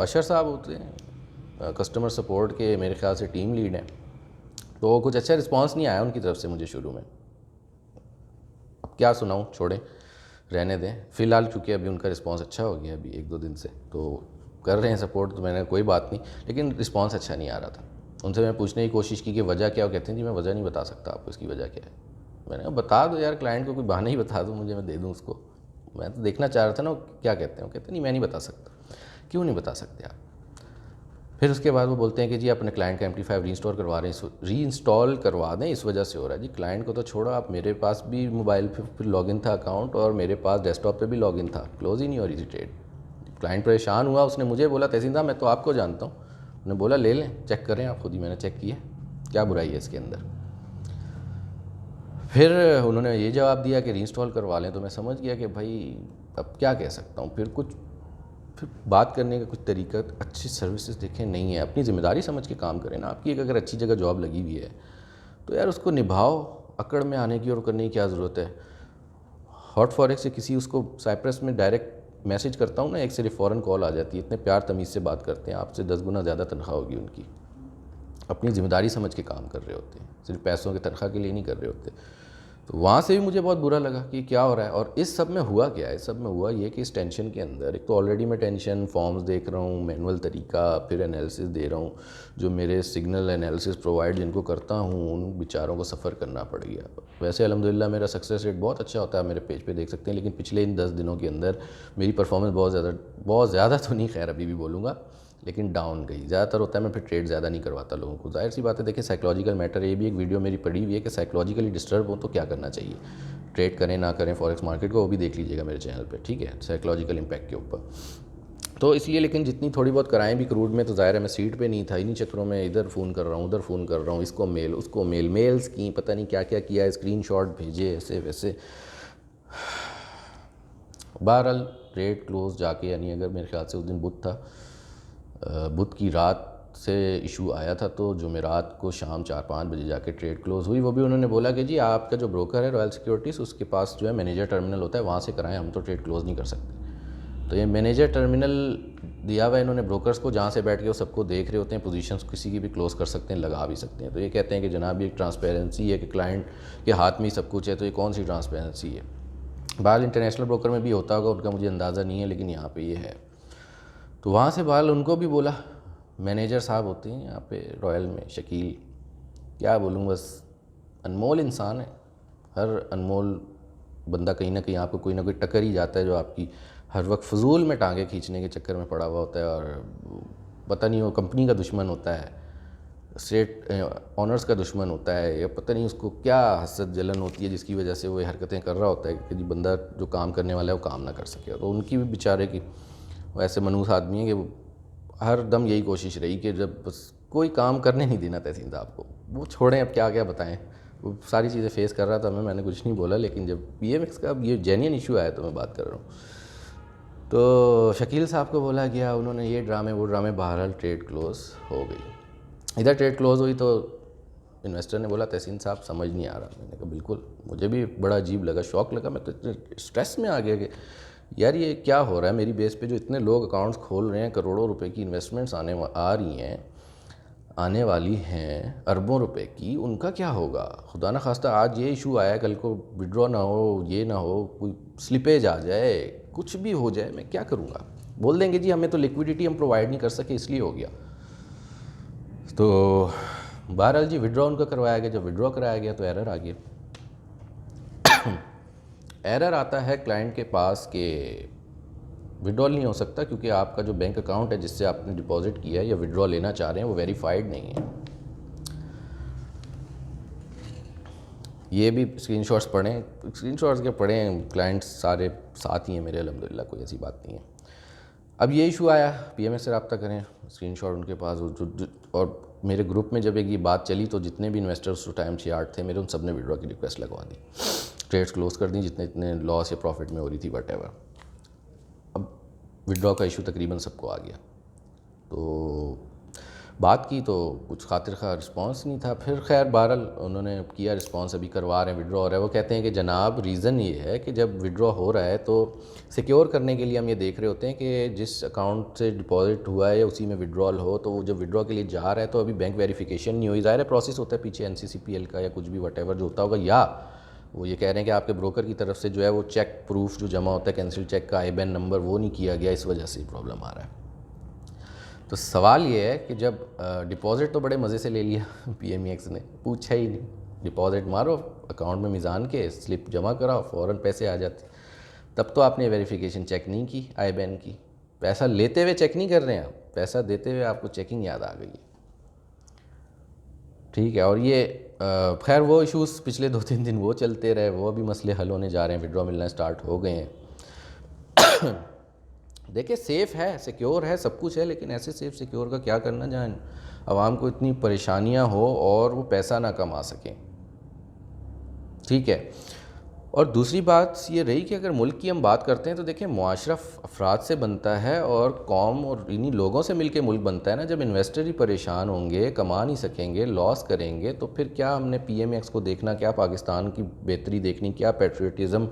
अशर साहब होते हैं कस्टमर सपोर्ट के, मेरे ख्याल से टीम लीड हैं, तो कुछ अच्छा रिस्पांस नहीं आया उनकी तरफ से मुझे शुरू में। अब क्या सुनाऊँ, छोड़ें, रहने दें। फ़िलहाल चूँकि अभी उनका रिस्पांस अच्छा हो गया, अभी 1-2 दिन से तो कर रहे हैं सपोर्ट, तो मैंने कोई बात नहीं, लेकिन रिस्पांस अच्छा नहीं आ रहा था। उनसे मैं पूछने की कोशिश की कि वजह क्या, वो कहते हैं जी मैं वजह नहीं बता सकता आपको, इसकी वजह क्या है। मैंने कहा बता दो यार, क्लाइंट को कोई बहाना ही बता दो मुझे, मैं दे दूँ उसको। मैं तो देखना चाह रहा था ना वो क्या कहते हैं। वो कहते हैं नहीं मैं नहीं बता सकता। क्यों नहीं बता सकते आप? फिर उसके बाद वो बोलते हैं कि जी अपने क्लाइंट का MT5 रीइंस्टॉल करवा दें, इस वजह से हो रहा है। जी क्लाइंट को तो छोड़ो आप, मेरे पास भी मोबाइल पे फिर लॉगिन था अकाउंट, और मेरे पास डेस्कटॉप पे भी लॉगिन था, क्लोज़ ही नहीं हो रही थी ट्रेड। क्लाइंट परेशान हुआ, उसने मुझे बोला तहसीन साहब मैं तो आपको जानता हूँ, उन्होंने बोला ले लें, चेक करें आप खुद ही। मैंने चेक किया, क्या बुराई है इसके अंदर। फिर उन्होंने ये जवाब दिया कि रीइंस्टॉल करवा लें, तो मैं समझ गया कि भाई अब क्या कह सकता हूँ। फिर बात करने का कुछ तरीका, अच्छी सर्विसेज देखें नहीं है, अपनी ज़िम्मेदारी समझ के काम करें ना। आपकी एक अगर अच्छी जगह जॉब लगी हुई है तो यार उसको निभाओ, अकड़ में आने की और करने की क्या ज़रूरत है। हॉट फॉरेक्स से किसी उसको साइप्रस में डायरेक्ट मैसेज करता हूँ ना, एक सिर्फ फ़ौरन कॉल आ जाती है, इतने प्यार तमीज़ से बात करते हैं, आपसे 10 गुना ज़्यादा तनख्वाह होगी उनकी, अपनी ज़िम्मेदारी समझ के काम कर रहे होते हैं, सिर्फ पैसों की तनख्वाह के लिए नहीं कर रहे होते। तो वहाँ से भी मुझे बहुत बुरा लगा कि क्या हो रहा है। और इस सब में हुआ क्या है, इस सब में हुआ ये कि इस टेंशन के अंदर, एक तो ऑलरेडी मैं टेंशन, फॉर्म्स देख रहा हूँ, मैनुअल तरीका, फिर एनालिसिस दे रहा हूँ, जो मेरे सिग्नल एनालिसिस प्रोवाइड जिनको करता हूँ उन बेचारों को सफ़र करना पड़ गया। वैसे अल्हम्दुलिल्लाह मेरा सक्सेस रेट बहुत अच्छा होता है, मेरे पेज पे देख सकते हैं, लेकिन पिछले इन 10 दिनों के अंदर मेरी परफॉर्मेंस बहुत ज़्यादा तो नहीं, खैर अभी भी बोलूँगा, लेकिन डाउन गई। ज़्यादातर होता है मैं फिर ट्रेड ज़्यादा नहीं करवाता लोगों को, जाहिर सी बात है। देखिए साइकोलॉजिकल मैटर, ये भी एक वीडियो मेरी पड़ी हुई है कि साइकोलॉजिकली डिस्टर्ब हो तो क्या करना चाहिए, ट्रेड करें ना करें फॉरेक्स मार्केट को, वो भी देख लीजिएगा मेरे चैनल पे, ठीक है, साइकोलॉजिकल इम्पैक्ट के ऊपर। तो इसलिए, लेकिन जितनी थोड़ी बहुत कराएं भी क्रूड में, तो ज़ाहिर है मैं सीट पे नहीं था, इन्हीं चक्करों में इधर फ़ोन कर रहा हूँ, उधर फ़ोन कर रहा हूँ, इसको मेल, उसको मेल, मेल्स की पता नहीं क्या क्या किया, स्क्रीनशॉट भेजे ऐसे वैसे। बहरहाल ट्रेड क्लोज जाके, यानी अगर मेरे ख्याल से उस दिन बुध था, बुध की रात से इशू आया था, तो जुमेरात को शाम 4-5 बजे जाके ट्रेड क्लोज़ हुई। वो भी उन्होंने बोला कि जी आपका जो ब्रोकर है रॉयल सिक्योरिटीज़, उसके पास जो है मैनेजर टर्मिनल होता है, वहाँ से कराएं, हम तो ट्रेड क्लोज़ नहीं कर सकते। तो ये मैनेजर टर्मिनल दिया हुआ है इन्होंने ब्रोकर्स को, जहाँ से बैठ के वो सबको देख रहे होते हैं, पोजीशंस किसी की भी क्लोज़ कर सकते हैं, लगा भी सकते हैं। तो ये कहते हैं कि जनाब ये ट्रांसपेरेंसी है कि क्लाइंट के हाथ में ही सब कुछ है, तो ये कौन सी ट्रांसपेरेंसी है। बाहर इंटरनेशनल ब्रोकर में भी होता होगा, उनका मुझे अंदाज़ा नहीं है, लेकिन यहाँ पर ये है। तो वहाँ से बाहर उनको भी बोला, मैनेजर साहब होते हैं यहाँ पे रॉयल में, शकील, क्या बोलूँ, बस अनमोल इंसान है। हर अनमोल बंदा कहीं ना कहीं आपको कोई ना कोई टक्कर ही जाता है, जो आपकी हर वक्त फजूल में टांगे खींचने के चक्कर में पड़ा हुआ होता है, और पता नहीं वो कंपनी का दुश्मन होता है, स्टेट ऑनर्स का दुश्मन होता है, या पता नहीं उसको क्या हसद जलन होती है जिसकी वजह से वो ये हरकतें कर रहा होता है कि जी बंदा जो काम करने वाला है वो काम ना कर सके। तो उनकी भी बेचारे की, वो ऐसे मनूस आदमी है कि वो हर दम यही कोशिश रही कि जब बस कोई काम करने नहीं देना तहसीन साहब को, वो छोड़ें, अब क्या क्या बताएं, वो सारी चीज़ें फेस कर रहा था मैंने कुछ नहीं बोला। लेकिन जब PMX का ये जेन्युइन इशू आया तो मैं बात कर रहा हूँ, तो शकील साहब को बोला गया, उन्होंने ये ड्रामे वो ड्रामे, बहरहाल ट्रेड क्लोज़ हो गई। इधर ट्रेड क्लोज़ हुई तो इन्वेस्टर ने बोला तहसीन साहब समझ नहीं आ रहा। मैंने कहा बिल्कुल, मुझे भी बड़ा अजीब लगा, शॉक लगा, मैं तो इतने स्ट्रेस में आ गया कि यार ये क्या हो रहा है मेरी बेस पे, जो इतने लोग अकाउंट्स खोल रहे हैं, करोड़ों रुपए की इन्वेस्टमेंट्स आ रही हैं, आने वाली हैं अरबों रुपए की, उनका क्या होगा। खुदा ना खास्ता आज ये इशू आया, कल को विड्रॉ ना हो, ये ना हो, कोई स्लिपेज आ जाए, कुछ भी हो जाए, मैं क्या करूँगा। बोल देंगे जी हमें तो लिक्विडिटी हम प्रोवाइड नहीं कर सके इसलिए हो गया। तो बहरहाल जी विड्रॉ उनका करवाया गया, जब विड्रॉ कराया गया तो एरर आ गया। एरर आता है क्लाइंट के पास कि विड्रॉल नहीं हो सकता, क्योंकि आपका जो बैंक अकाउंट है जिससे आपने डिपॉजिट किया है या विड्रॉ लेना चाह रहे हैं वो वेरीफाइड नहीं है। ये भी स्क्रीनशॉट्स पढ़ें, स्क्रीनशॉट्स के पढ़ें, क्लाइंट्स सारे साथ ही हैं मेरे अल्हम्दुलिल्लाह, कोई ऐसी बात नहीं है। अब ये इशू आया, PMS से रब्ता करें, स्क्रीनशॉट उनके पास, और मेरे ग्रुप में जब एक ये बात चली तो जितने भी इन्वेस्टर्स उस टाइम 6-8 थे मेरे, उन सब ने विड्रॉ की रिक्वेस्ट लगवा दी, ट्रेड्स क्लोज कर दी जितने लॉस या प्रॉफिट में हो रही थी, वट। अब विड्रॉ का इशू तकरीबन सबको आ गया, तो बात की तो कुछ खातिर खा रिस्पांस नहीं था। फिर खैर बहरहाल उन्होंने किया रिस्पांस, अभी करवा रहे हैं, विड्रॉ हो रहा है। वो कहते हैं कि जनाब रीज़न ये है कि जब विड्रॉ हो रहा है तो सिक्योर करने के लिए हम ये देख रहे होते हैं कि जिस अकाउंट से डिपॉजिट हुआ है या उसी में विड्रॉल हो, तो वो जब विड्रॉ के लिए जा रहा है तो अभी बैंक वेरिफिकेशन नहीं हुई, ज़ाहिर है प्रोसेस होता है पीछे NCCPL का या कुछ भी वटेवर जो होता होगा, या वो ये कह रहे हैं कि आपके ब्रोकर की तरफ से जो है वो चेक प्रूफ जो जमा होता है कैंसिल चेक का IBAN नंबर वो नहीं किया गया, इस वजह से प्रॉब्लम आ रहा है। तो सवाल ये है कि जब डिपॉज़िट तो बड़े मज़े से ले लिया PMEX ने, पूछा ही नहीं, डिपॉज़िट मारो अकाउंट में मिज़ान के, स्लिप जमा कराओ, फ़ौरन पैसे आ जाते। तब तो आपने वेरिफिकेशन चेक नहीं की IBAN की, पैसा लेते हुए चेक नहीं कर रहे हैं आप, पैसा देते हुए आपको चेकिंग याद आ गई है, ठीक है। और ये खैर वो इश्यूज़ पिछले 2-3 दिन वो चलते रहे, वो अभी मसले हल होने जा रहे हैं, विड्रॉ मिलना स्टार्ट हो गए हैं। देखिए सेफ़ है, सिक्योर है, सब कुछ है, लेकिन ऐसे सेफ़ सिक्योर का क्या करना जहाँ आवाम को इतनी परेशानियां हो और वो पैसा ना कमा सकें, ठीक है। और दूसरी बात ये रही कि अगर मुल्क की हम बात करते हैं तो देखिए मुआशरा अफराद से बनता है और कौम और इन्हीं लोगों से मिलके मुल्क बनता है ना। जब इन्वेस्टर ही परेशान होंगे, कमा नहीं सकेंगे, लॉस करेंगे, तो फिर क्या हमने PMEX को देखना, क्या पाकिस्तान की बेहतरी देखनी, क्या पेट्रियटिज़म।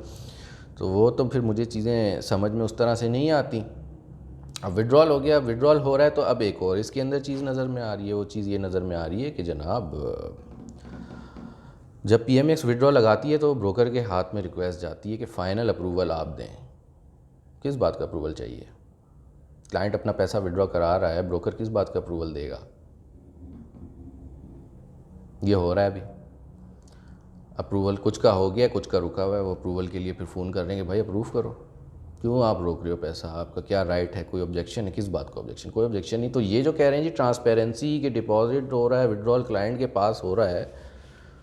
तो वो तो फिर मुझे चीज़ें समझ में उस तरह से नहीं आती। अब विड्रॉल हो गया, विड्रॉल हो रहा है तो अब एक और इसके अंदर चीज़ नज़र में आ रही है। वो चीज़ ये नज़र में आ रही है कि जनाब जब PMX विड्रॉल लगाती है तो ब्रोकर के हाथ में रिक्वेस्ट जाती है कि फ़ाइनल अप्रूवल आप दें। किस बात का अप्रूवल चाहिए? क्लाइंट अपना पैसा विड्रॉ करा रहा है, ब्रोकर किस बात का अप्रूवल देगा? ये हो रहा है अभी। अप्रूवल कुछ का हो गया, कुछ का रुका हुआ है। वो अप्रूवल के लिए फिर फ़ोन कर रहे हैं कि भाई अप्रूव करो। क्यों आप रोक रहे हो पैसा? आपका क्या राइट है? कोई ऑब्जेक्शन है? किस बात का ऑब्जेक्शन? कोई ऑब्जेक्शन नहीं। तो ये जो कह रहे हैं जी ट्रांसपेरेंसी के डिपॉजिट हो रहा है, विड्रॉल क्लाइंट के पास हो रहा है,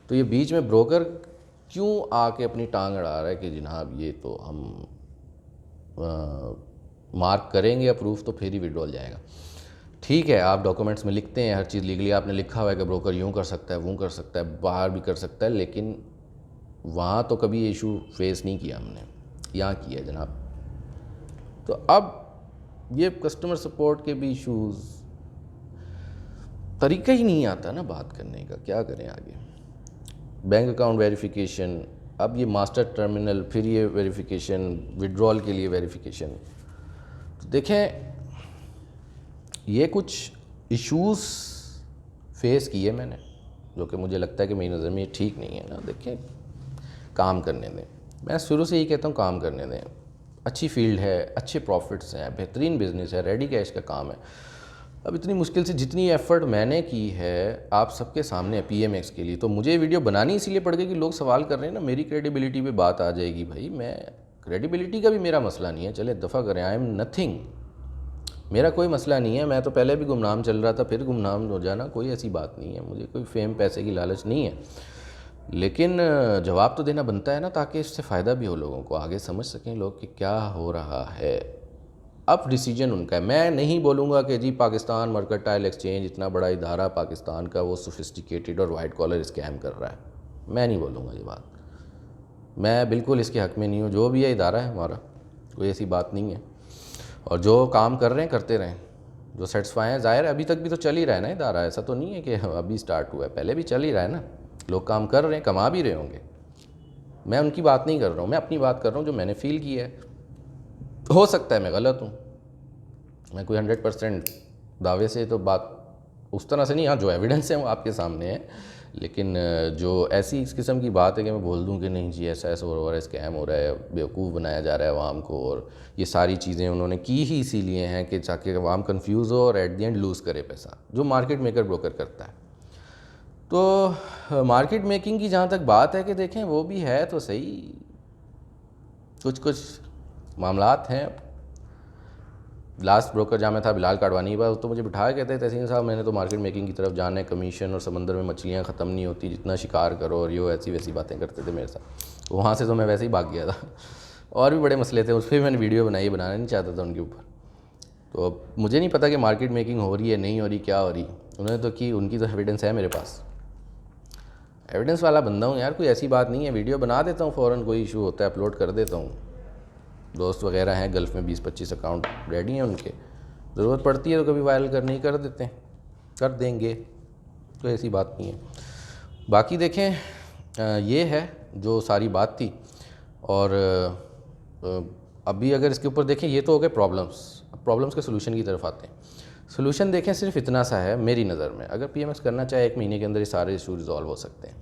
तो ये बीच में ब्रोकर क्यों आके अपनी टांग अड़ा रहा है कि जनाब ये तो हम मार्क करेंगे अप्रूव तो फिर ही विड्रॉल जाएगा। ठीक है, आप डॉक्यूमेंट्स में लिखते हैं, हर चीज़ लीगली आपने लिखा हुआ है कि ब्रोकर यूँ कर सकता है, वो कर सकता है, बाहर भी कर सकता है, लेकिन वहाँ तो कभी ये इशू फेस नहीं किया हमने, यहाँ किया जनाब। तो अब ये कस्टमर सपोर्ट के भी इश्यूज़, तरीका ही नहीं आता ना बात करने का, क्या करें आगे। बैंक अकाउंट वेरिफिकेशन, अब ये मास्टर टर्मिनल, फिर ये वेरिफिकेशन, विड्रॉल के लिए वेरिफिकेशन। तो देखें ये कुछ इश्यूज़ फेस किए मैंने, जो कि मुझे लगता है कि मेरी नज़र में ये ठीक नहीं है ना। देखें, काम करने दें। मैं शुरू से ही कहता हूँ काम करने दें। अच्छी फील्ड है, अच्छे प्रॉफिट्स हैं, बेहतरीन बिज़नेस है, रेडी कैश का काम है। अब इतनी मुश्किल से जितनी एफ़र्ट मैंने की है आप सबके सामने PMX के लिए, तो मुझे वीडियो बनानी इसीलिए पड़ गई कि लोग सवाल कर रहे हैं ना, मेरी क्रेडिबिलिटी पे बात आ जाएगी। भाई मैं क्रेडिबिलिटी का भी मेरा मसला नहीं है, चले दफ़ा करें, आई एम नथिंग, मेरा कोई मसला नहीं है। मैं तो पहले भी गुमनाम चल रहा था, फिर गुमनाम हो जाना कोई ऐसी बात नहीं है। मुझे कोई फेम पैसे की लालच नहीं है, लेकिन जवाब तो देना बनता है ना, ताकि इससे फ़ायदा भी हो, लोगों को आगे समझ सकें लोग कि क्या हो रहा है। अब डिसीजन उनका है। मैं नहीं बोलूँगा कि जी पाकिस्तान मर्केंटाइल एक्सचेंज इतना बड़ा इदारा पाकिस्तान का वो सोफिस्टिकेटेड और वाइट कॉलर स्कैम कर रहा है, मैं नहीं बोलूँगा ये बात। मैं बिल्कुल इसके हक़ में नहीं हूँ। जो भी है इदारा है हमारा, कोई ऐसी बात नहीं है। और जो काम कर रहे हैं करते रहें, जो सेटिस्फाई हैं। ज़ाहिर है अभी तक भी तो चल ही रहा है ना इदारा, ऐसा तो नहीं है कि अभी स्टार्ट हुआ है, पहले भी चल ही रहा है ना। लोग काम कर रहे हैं, कमा भी रहे होंगे। मैं उनकी बात नहीं कर रहा हूँ, मैं अपनी बात कर रहा हूँ जो मैंने फ़ील की है। हो सकता है मैं गलत हूँ, मैं कोई 100% दावे से तो बात उस तरह से नहीं, हाँ जो एविडेंस है वो आपके सामने है, लेकिन जो ऐसी इस किस्म की बात है कि मैं बोल दूं कि नहीं जी ऐसा ऐसा हो रहा है, स्कैम हो रहा है, बेवकूफ़ बनाया जा रहा है आवाम को, और ये सारी चीज़ें उन्होंने की ही इसीलिए हैं कि ताकि आवाम कंफ्यूज हो और एट द एंड लूज़ करे पैसा, जो मार्केट मेकर ब्रोकर करता है। तो मार्केट मेकिंग की जहाँ तक बात है कि देखें वो भी है तो सही, कुछ मामलात हैं। लास्ट ब्रोकर जहाँ मैं था बिलाल काडवानी के पास, तो मुझे बिठाया कहते हैं तहसीन साहब मैंने तो मार्केट मेकिंग की तरफ जाना है, कमीशन और समंदर में मछलियाँ ख़त्म नहीं होती, जितना शिकार करो, और ये ऐसी वैसी बातें करते थे मेरे साथ। वहाँ से तो मैं वैसे ही भाग गया था। और भी बड़े मसले थे, उस पर भी मैंने वीडियो बनाई, बनाना नहीं चाहता था उनके ऊपर। तो अब मुझे नहीं पता कि मार्केट मेकिंग हो रही है नहीं हो रही, क्या हो रही, उन्होंने तो की, उनकी तो एविडेंस है मेरे पास, एविडेंस वाला बंदा हूँ यार, कोई ऐसी बात नहीं है। वीडियो बना देता हूँ फ़ौरन, कोई इशू होता है अपलोड कर देता हूँ। दोस्त वगैरह हैं गल्फ़ में, 20-25 अकाउंट रेडी हैं उनके, ज़रूरत पड़ती है तो कभी वायरल करने ही कर देते हैं, कर देंगे, तो ऐसी बात नहीं है। बाकी देखें ये है जो सारी बात थी। और अभी अगर इसके ऊपर देखें, ये तो हो गए प्रॉब्लम्स, अब प्रॉब्लम्स के सोल्यूशन की तरफ आते हैं। सोल्यूशन देखें सिर्फ इतना सा है मेरी नज़र में, अगर PMX करना चाहे 1 महीने के अंदर ये सारे इशू रिजॉल्व हो सकते हैं,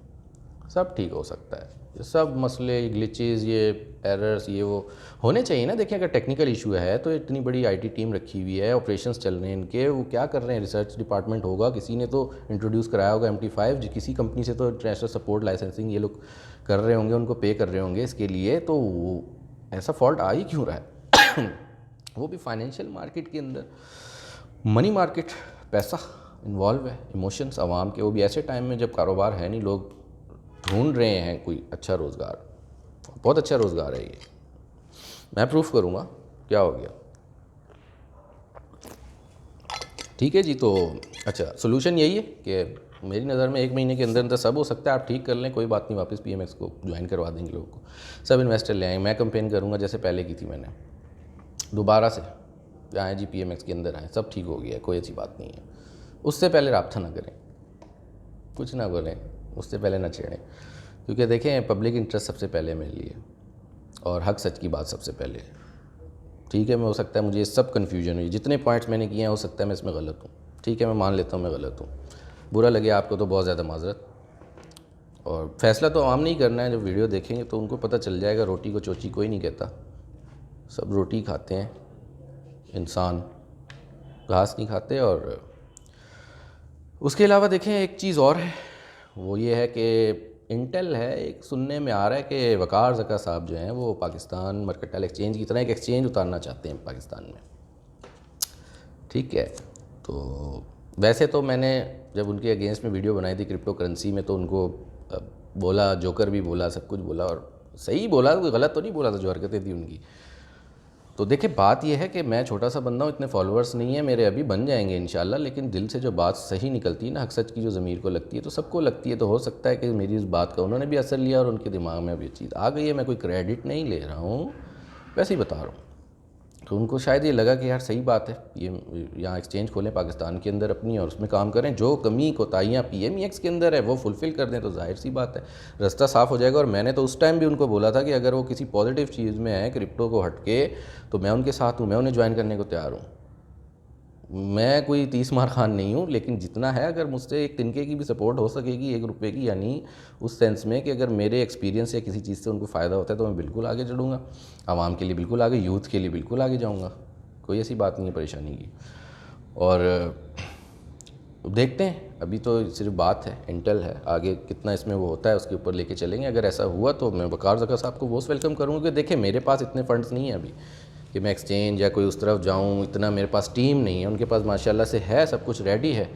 सब ठीक हो सकता है। ये सब मसले, ये ग्लिचेस, ये एरर्स, ये वो होने चाहिए ना। देखिए अगर टेक्निकल इशू है तो इतनी बड़ी IT टीम रखी हुई है, ऑपरेशंस चल रहे हैं इनके, वो क्या कर रहे हैं, रिसर्च डिपार्टमेंट होगा, किसी ने तो इंट्रोड्यूस कराया होगा MT5, किसी कंपनी से तो इंटरनेशनल सपोर्ट लाइसेंसिंग ये लोग कर रहे होंगे, उनको पे कर रहे होंगे इसके लिए। तो ऐसा फॉल्ट आ ही क्यों रहा है? वो भी फाइनेंशियल मार्केट के अंदर, मनी मार्केट, पैसा इन्वॉल्व है, इमोशंस आवाम के, वो भी ऐसे टाइम में जब कारोबार है नहीं, लोग ढूंढ रहे हैं कोई अच्छा रोज़गार, बहुत अच्छा रोज़गार है ये, मैं प्रूफ करूँगा क्या हो गया। ठीक है जी। तो अच्छा सोल्यूशन यही है कि मेरी नज़र में 1 महीने के अंदर अंदर सब हो सकता है, आप ठीक कर लें, कोई बात नहीं, वापस PMX को ज्वाइन करवा देंगे लोगों को, सब इन्वेस्टर ले आएंगे, मैं कंपेन करूँगा जैसे पहले की थी मैंने, दोबारा से आए जी PMX के अंदर आए, सब ठीक हो गया, कोई ऐसी बात नहीं है। उससे पहले राब्ता ना करें, कुछ ना बोलें, उससे पहले ना छेड़ें, क्योंकि देखें पब्लिक इंटरेस्ट सबसे पहले मेरे लिए, और हक सच की बात सबसे पहले। ठीक है, मैं हो सकता है मुझे ये सब कन्फ्यूजन हुई, जितने पॉइंट्स मैंने किए हैं हो सकता है मैं इसमें गलत हूँ। ठीक है, मैं मान लेता हूँ मैं गलत हूँ, बुरा लगे आपको तो बहुत ज़्यादा माजरत। और फैसला तो आम नहीं करना है, जब वीडियो देखेंगे तो उनको पता चल जाएगा। रोटी को चोची कोई नहीं कहता, सब रोटी खाते हैं, इंसान घास नहीं खाते। और उसके अलावा देखें एक चीज़ और है, वो ये है कि इंटेल है, एक सुनने में आ रहा है कि वकार ज़का साहब जो हैं वो पाकिस्तान मर्केंटाइल एक्सचेंज की तरह एक एक्सचेंज उतारना चाहते हैं पाकिस्तान में। ठीक है, तो वैसे तो मैंने जब उनके अगेंस्ट में वीडियो बनाई थी क्रिप्टो करेंसी में तो उनको बोला, जोकर भी बोला, सब कुछ बोला और सही बोला, कोई गलत तो नहीं बोला था जो हरकतें थी उनकी। तो देखिए बात यह है कि मैं छोटा सा बंदा हूँ, इतने फॉलोअर्स नहीं है मेरे, अभी बन जाएंगे इंशाल्लाह, लेकिन दिल से जो बात सही निकलती है ना, हक सच की जो ज़मीर को लगती है तो सबको लगती है। तो हो सकता है कि मेरी इस बात का उन्होंने भी असर लिया और उनके दिमाग में अभी चीज़ आ गई है। मैं कोई क्रेडिट नहीं ले रहा हूँ, वैसे ही बता रहा हूँ। तो उनको शायद ये लगा कि यार सही बात है, ये यहाँ एक्सचेंज खोलें पाकिस्तान के अंदर अपनी और उसमें काम करें, जो कमी कोताहियाँ PMEX के अंदर है वो फुलफ़िल कर दें तो जाहिर सी बात है रास्ता साफ़ हो जाएगा। और मैंने तो उस टाइम भी उनको बोला था कि अगर वो किसी पॉजिटिव चीज़ में है क्रिप्टो को हटके तो मैं उनके साथ हूँ, मैं उन्हें ज्वाइन करने को तैयार हूँ। मैं कोई 30 मार खान नहीं हूँ, लेकिन जितना है अगर मुझसे एक तिनके की भी सपोर्ट हो सकेगी, 1 रुपये की, यानी उस सेंस में कि अगर मेरे एक्सपीरियंस या किसी चीज़ से उनको फ़ायदा होता है तो मैं बिल्कुल आगे चढ़ूँगा, आवाम के लिए बिल्कुल आगे, यूथ के लिए बिल्कुल आगे जाऊँगा, कोई ऐसी बात नहीं है परेशानी की। और देखते हैं, अभी तो सिर्फ बात है, इंटेल है, आगे कितना इसमें वो होता है उसके ऊपर लेके चलेंगे। अगर ऐसा हुआ तो मैं वकार ज़का साहब को बहुत वेलकम करूँगा कि देखें मेरे पास इतने फंड्स नहीं है अभी कि मैं एक्सचेंज या कोई उस तरफ जाऊँ, इतना मेरे पास टीम नहीं है, उनके पास माशाल्लाह से है, सब कुछ रेडी है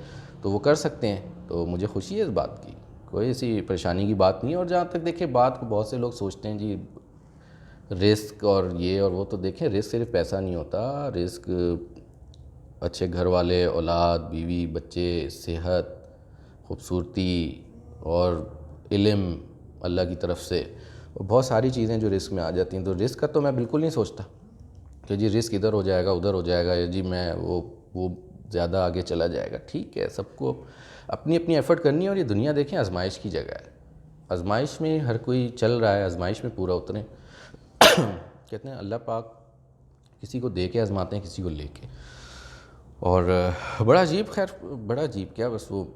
तो वो कर सकते हैं। तो मुझे खुशी है इस बात की, कोई ऐसी परेशानी की बात नहीं है। और जहाँ तक देखिए बात को बहुत से लोग सोचते हैं जी रिस्क और ये और वो, तो देखें रिस्क सिर्फ पैसा नहीं होता, रिस्क अच्छे घर वाले, औलाद, बीवी, बच्चे, सेहत, खूबसूरती और इल्म अल्लाह की तरफ से, और बहुत सारी चीज़ें जो रिस्क में आ जाती हैं। तो रिस्क का तो मैं बिल्कुल नहीं सोचता कि जी रिस्क इधर हो जाएगा उधर हो जाएगा या जी मैं वो ज़्यादा आगे चला जाएगा। ठीक है, सबको अपनी अपनी एफ़र्ट करनी है और ये दुनिया देखें आजमाइश की जगह है, आजमाइश में हर कोई चल रहा है, आजमाइश में पूरा उतरे। कहते हैं अल्लाह पाक किसी को दे के आजमाते हैं, किसी को लेके। और बड़ा अजीब, खैर बड़ा अजीब क्या, बस वो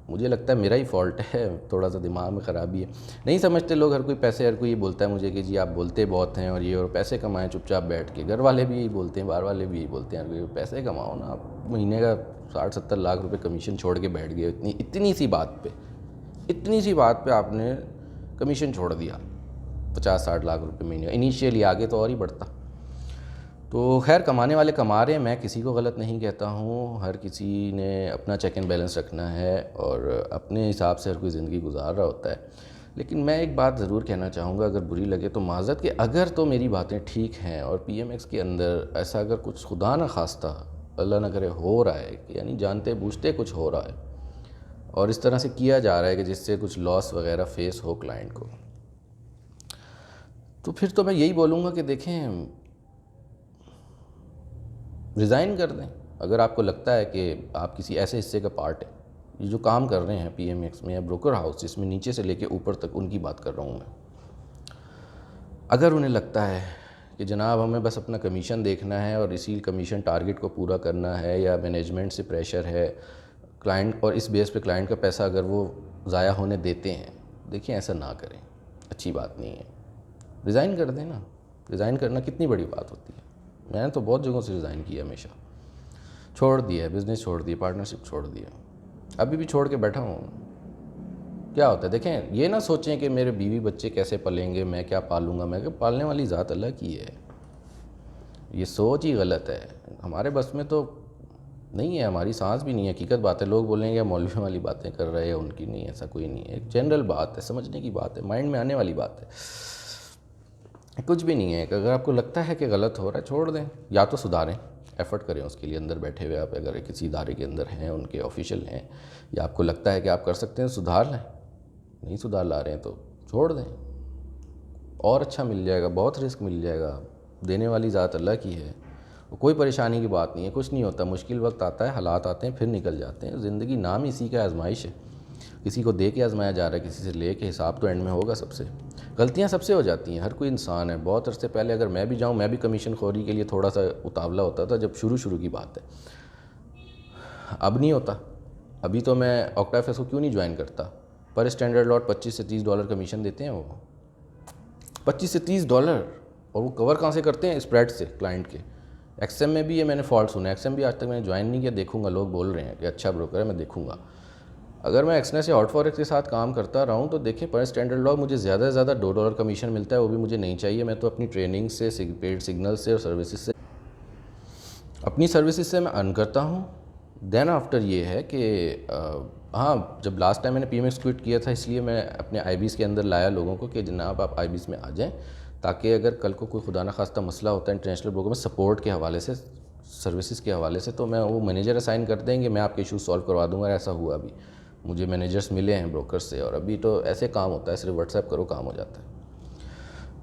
मुझे लगता है मेरा ही फॉल्ट है, थोड़ा सा दिमाग में ख़राबी है, नहीं समझते लोग। हर कोई पैसे, हर कोई ये बोलता है मुझे कि जी आप बोलते बहुत हैं और ये और पैसे कमाएं चुपचाप बैठ के। घर वाले भी यही बोलते हैं, बाहर वाले भी यही बोलते हैं, हर कोई पैसे कमाओ ना, आप महीने का 60-70 लाख रुपए कमीशन छोड़ के बैठ गए। इतनी सी बात पे आपने कमीशन छोड़ दिया, 50-60 लाख रुपये महीने इनिशियली, आगे तो और ही बढ़ता। तो खैर कमाने वाले कमा रहे हैं, मैं किसी को गलत नहीं कहता हूँ, हर किसी ने अपना चेक एंड बैलेंस रखना है और अपने हिसाब से हर कोई ज़िंदगी गुजार रहा होता है। लेकिन मैं एक बात ज़रूर कहना चाहूँगा, अगर बुरी लगे तो माज़रत, कि अगर तो मेरी बातें ठीक हैं और PMX के अंदर ऐसा अगर कुछ खुदा न खास्ता अल्लाह न करे हो रहा है, यानी जानते बूझते कुछ हो रहा है और इस तरह से किया जा रहा है कि जिससे कुछ लॉस वगैरह फेस हो क्लाइंट को, तो फिर तो मैं यही बोलूँगा कि देखें रिज़ाइन कर दें। अगर आपको लगता है कि आप किसी ऐसे हिस्से का पार्ट है, ये जो काम कर रहे हैं PMX में या ब्रोकर हाउस, जिसमें नीचे से लेके ऊपर तक उनकी बात कर रहा हूँ मैं, अगर उन्हें लगता है कि जनाब हमें बस अपना कमीशन देखना है और इसी कमीशन टारगेट को पूरा करना है, या मैनेजमेंट से प्रेशर है क्लाइंट और इस बेस पे क्लाइंट का पैसा अगर वो ज़ाया होने देते हैं, देखिए ऐसा ना करें, अच्छी बात नहीं है। रिज़ाइन कर दें ना, रिज़ाइन करना कितनी बड़ी बात होती है। मैंने तो बहुत जगहों से रिज़ाइन किया, हमेशा छोड़ दिया, बिज़नेस छोड़ दिया, पार्टनरशिप छोड़ दिया, अभी भी छोड़ के बैठा हूँ। क्या होता है देखें, ये ना सोचें कि मेरे बीवी बच्चे कैसे पलेंगे, मैं क्या पालूँगा। मैं क्या, पालने वाली ज़ात अल्लाह की है, ये सोच ही गलत है, हमारे बस में तो नहीं है, हमारी सांस भी नहीं है। हकीकत बात है, लोग बोलेंगे मौलवी वाली बातें कर रहे हैं, उनकी नहीं, ऐसा कोई नहीं है, एक जनरल बात है, समझने की बात है, माइंड में आने वाली बात है, कुछ भी नहीं है। अगर आपको लगता है कि गलत हो रहा है, छोड़ दें, या तो सुधारें, एफ़र्ट करें उसके लिए। अंदर बैठे हुए आप अगर किसी इदारे के अंदर हैं, उनके ऑफिशियल हैं, या आपको लगता है कि आप कर सकते हैं, सुधार लें। नहीं सुधार ला रहे हैं तो छोड़ दें, और अच्छा मिल जाएगा, बहुत रिस्क मिल जाएगा, देने वाली ज़ात अल्लाह की है, कोई परेशानी की बात नहीं है, कुछ नहीं होता। मुश्किल वक्त आता है, हालात आते हैं, फिर निकल जाते हैं। ज़िंदगी नाम इसी का आजमाइश है, किसी को दे के आजमाया जा रहा है, किसी से ले के, हिसाब तो एंड में होगा सबसे। गलतियाँ सबसे हो जाती हैं, हर कोई इंसान है। बहुत अरसे पहले अगर मैं भी जाऊँ, मैं भी कमीशन खोरी के लिए थोड़ा सा उतावला होता था, जब शुरू की बात है। अब नहीं होता। अभी तो मैं ऑक्टाफेस को क्यों नहीं ज्वाइन करता। पर स्टैंडर्ड लॉट $25 से $30 कमीशन देते हैं वो, $25 से $30। और वो कवर कहाँ से करते हैं? स्प्रेड से, क्लाइंट के। एक्सएम में भी ये मैंने फॉल्ट सुना। एक्सएम भी आज तक मैंने ज्वाइन नहीं किया, देखूंगा। लोग बोल रहे हैं कि अच्छा ब्रोकर है, मैं देखूंगा। अगर मैं एक्सनेस या हॉटफॉरेक्स के साथ काम करता रहा हूँ तो देखिए, पर स्टैंडर्ड लॉट मुझे ज़्यादा से ज़्यादा $2 कमीशन मिलता है, वो भी मुझे नहीं चाहिए। मैं तो अपनी ट्रेनिंग से, पेड सिग्नल से और सर्विसेज से, अपनी सर्विसेज से मैं अर्न करता हूँ। देन आफ्टर ये है कि हाँ, जब लास्ट टाइम मैंने पीएमएक्स क्विट किया था, इसलिए मैं अपने आईबीज़ के अंदर लाया लोगों को कि जनाब आप आईबीज़ में आ जाएं, ताकि अगर कल को कोई खुदा न खास्ता मसला होता है इंटरनेशनल ब्रोकर में सपोर्ट के हवाले से, सर्विसेज के हवाले से, तो मैं वो मैनेजर असाइन कर देंगे, मैं आपके इशूज़ सॉल्व करवा दूँगा। ऐसा हुआ अभी, मुझे मैनेजर्स मिले हैं ब्रोकर्स से, और अभी तो ऐसे काम होता है, सिर्फ व्हाट्सएप करो काम हो जाता है।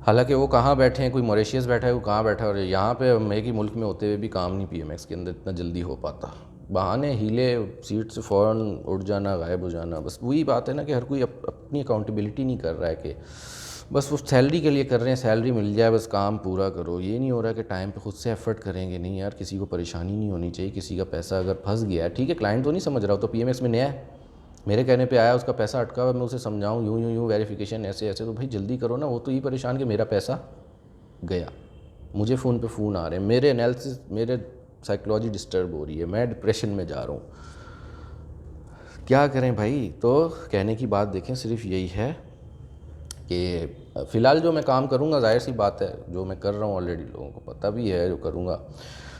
हालांकि वो कहाँ बैठे हैं, कोई मॉरिशियस बैठा है, वो कहाँ बैठा है, और यहाँ पे हम एक ही मुल्क में होते हुए भी काम नहीं पीएमएक्स के अंदर इतना जल्दी हो पाता। बहाने, हीले, सीट से फ़ौरन उड़ जाना, गायब हो जाना। बस वही बात है ना कि हर कोई अपनी अकाउंटेबिलिटी नहीं कर रहा है, कि बस वो सैलरी के लिए कर रहे हैं, सैलरी मिल जाए बस काम पूरा करो। ये नहीं हो रहा कि टाइम पे खुद से एफर्ट करेंगे। नहीं यार, किसी को परेशानी नहीं होनी चाहिए। किसी का पैसा अगर फंस गया है, ठीक है, क्लाइंट तो नहीं समझ रहा हो, तो पीएमएक्स में नया है, मेरे कहने पे आया, उसका पैसा अटका हुआ, मैं उसे समझाऊँ यूँ वेरिफिकेशन ऐसे ऐसे, तो भाई जल्दी करो ना। वो तो ये परेशान कि मेरा पैसा गया, मुझे फ़ोन पे फ़ोन आ रहे हैं, मेरे एनालिसिस, मेरे साइकोलॉजी डिस्टर्ब हो रही है, मैं डिप्रेशन में जा रहा हूँ, क्या करें भाई। तो कहने की बात देखें सिर्फ यही है कि फ़िलहाल जो मैं काम करूँगा, जाहिर सी बात है, जो मैं कर रहा हूँ ऑलरेडी लोगों को पता भी है, जो करूँगा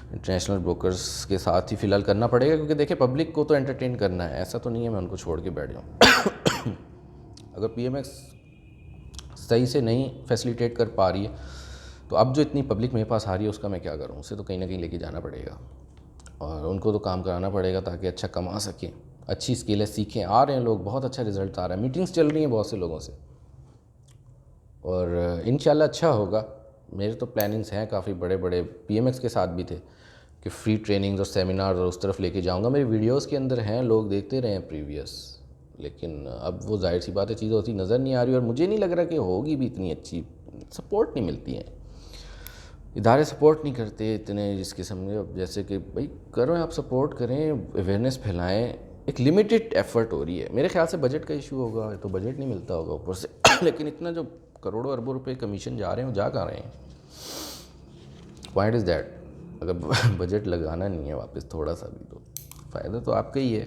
इंटरनेशनल ब्रोकर्स के साथ ही फ़िलहाल करना पड़ेगा, क्योंकि देखिए पब्लिक को तो एंटरटेन करना है। ऐसा तो नहीं है मैं उनको छोड़ के बैठ जाऊँ। अगर पीएमएक्स सही से नहीं फैसिलिटेट कर पा रही है, तो अब जो इतनी पब्लिक मेरे पास आ रही है, उसका मैं क्या करूँ? उसे तो कहीं ना कहीं लेके जाना पड़ेगा, और उनको तो काम कराना पड़ेगा ताकि अच्छा कमा सकें, अच्छी स्किलें सीखें। आ रहे हैं लोग, बहुत अच्छा रिज़ल्ट आ रहा है, मीटिंग्स चल रही हैं बहुत से लोगों से, और इंशाल्लाह अच्छा होगा। मेरे तो प्लानिंग्स हैं काफ़ी बड़े बड़े, पीएमएक्स के साथ भी थे कि फ्री ट्रेनिंग्स और सेमिनार और उस तरफ लेके जाऊंगा। मेरे वीडियोस के अंदर हैं, लोग देखते रहे हैं प्रीवियस, लेकिन अब वो जाहिर सी बात है चीज़ें होती नज़र नहीं आ रही, और मुझे नहीं लग रहा कि होगी भी इतनी अच्छी। सपोर्ट नहीं मिलती है, इदारे सपोर्ट नहीं करते इतने जिस किस्म के। अब जैसे कि भाई करो, आप सपोर्ट करें, अवेयरनेस फैलाएं, एक लिमिटेड एफर्ट हो रही है। मेरे ख्याल से बजट का इशू होगा, तो बजट नहीं मिलता होगा ऊपर से। लेकिन इतना जो करोड़ों अरबों रुपए कमीशन जा रहे हैं, वो जा कहाँ रहे हैं? पॉइंट इज़ दैट, अगर बजट लगाना नहीं है वापस थोड़ा सा भी, तो फ़ायदा तो आपका ही है।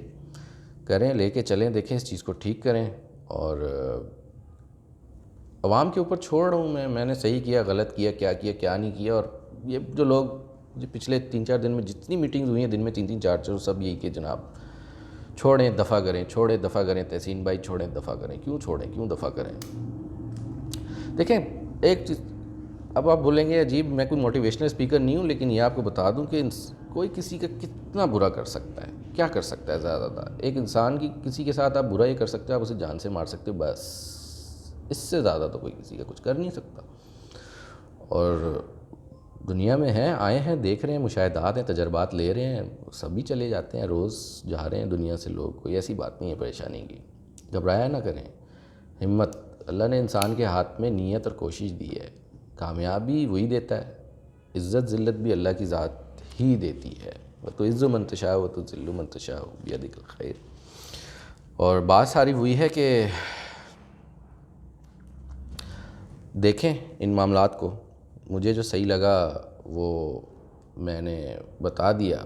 करें, लेके चलें, देखें इस चीज़ को ठीक करें, और अवाम के ऊपर छोड़ रहा हूँ मैंने सही किया, गलत किया, क्या नहीं किया। और ये जो लोग, जो पिछले 3-4 दिन में जितनी मीटिंग्स हुई हैं, दिन में 3-3, 4-4, सब यही कि जनाब छोड़ें, दफ़ा करें, छोड़ें, दफ़ा करें, तहसीन भाई छोड़ें, दफ़ा करें। क्यों छोड़ें, क्यों दफ़ा करें? देखें एक चीज़, अब आप बोलेंगे अजीब, मैं कोई मोटिवेशनल स्पीकर नहीं हूँ, लेकिन ये आपको बता दूँ कि कोई किसी का कितना बुरा कर सकता है, क्या कर सकता है ज़्यादा। एक इंसान की किसी के साथ आप बुरा ही कर सकते हो, आप उसे जान से मार सकते हो, बस। इससे ज़्यादा तो कोई किसी का कुछ कर नहीं सकता। और दुनिया में हैं, आए हैं, देख रहे हैं, मुशाहिदात हैं, तजर्बात ले रहे हैं, सभी चले जाते हैं, रोज़ जा रहे हैं दुनिया से लोग। कोई ऐसी बात नहीं है परेशानी की, घबराया ना करें। हिम्मत, अल्लाह ने इंसान के हाथ में नीयत और कोशिश दी है, कामयाबी वही देता है, इज़्ज़त ज़िल्लत भी अल्लाह की ज़ात ही देती है। वह तो इज़्ज़ु मन तशा व तो ज़िल्लु मन तशा बियदिल खैर। और बात सारी वही है कि देखें इन मामलात को, मुझे जो सही लगा वो मैंने बता दिया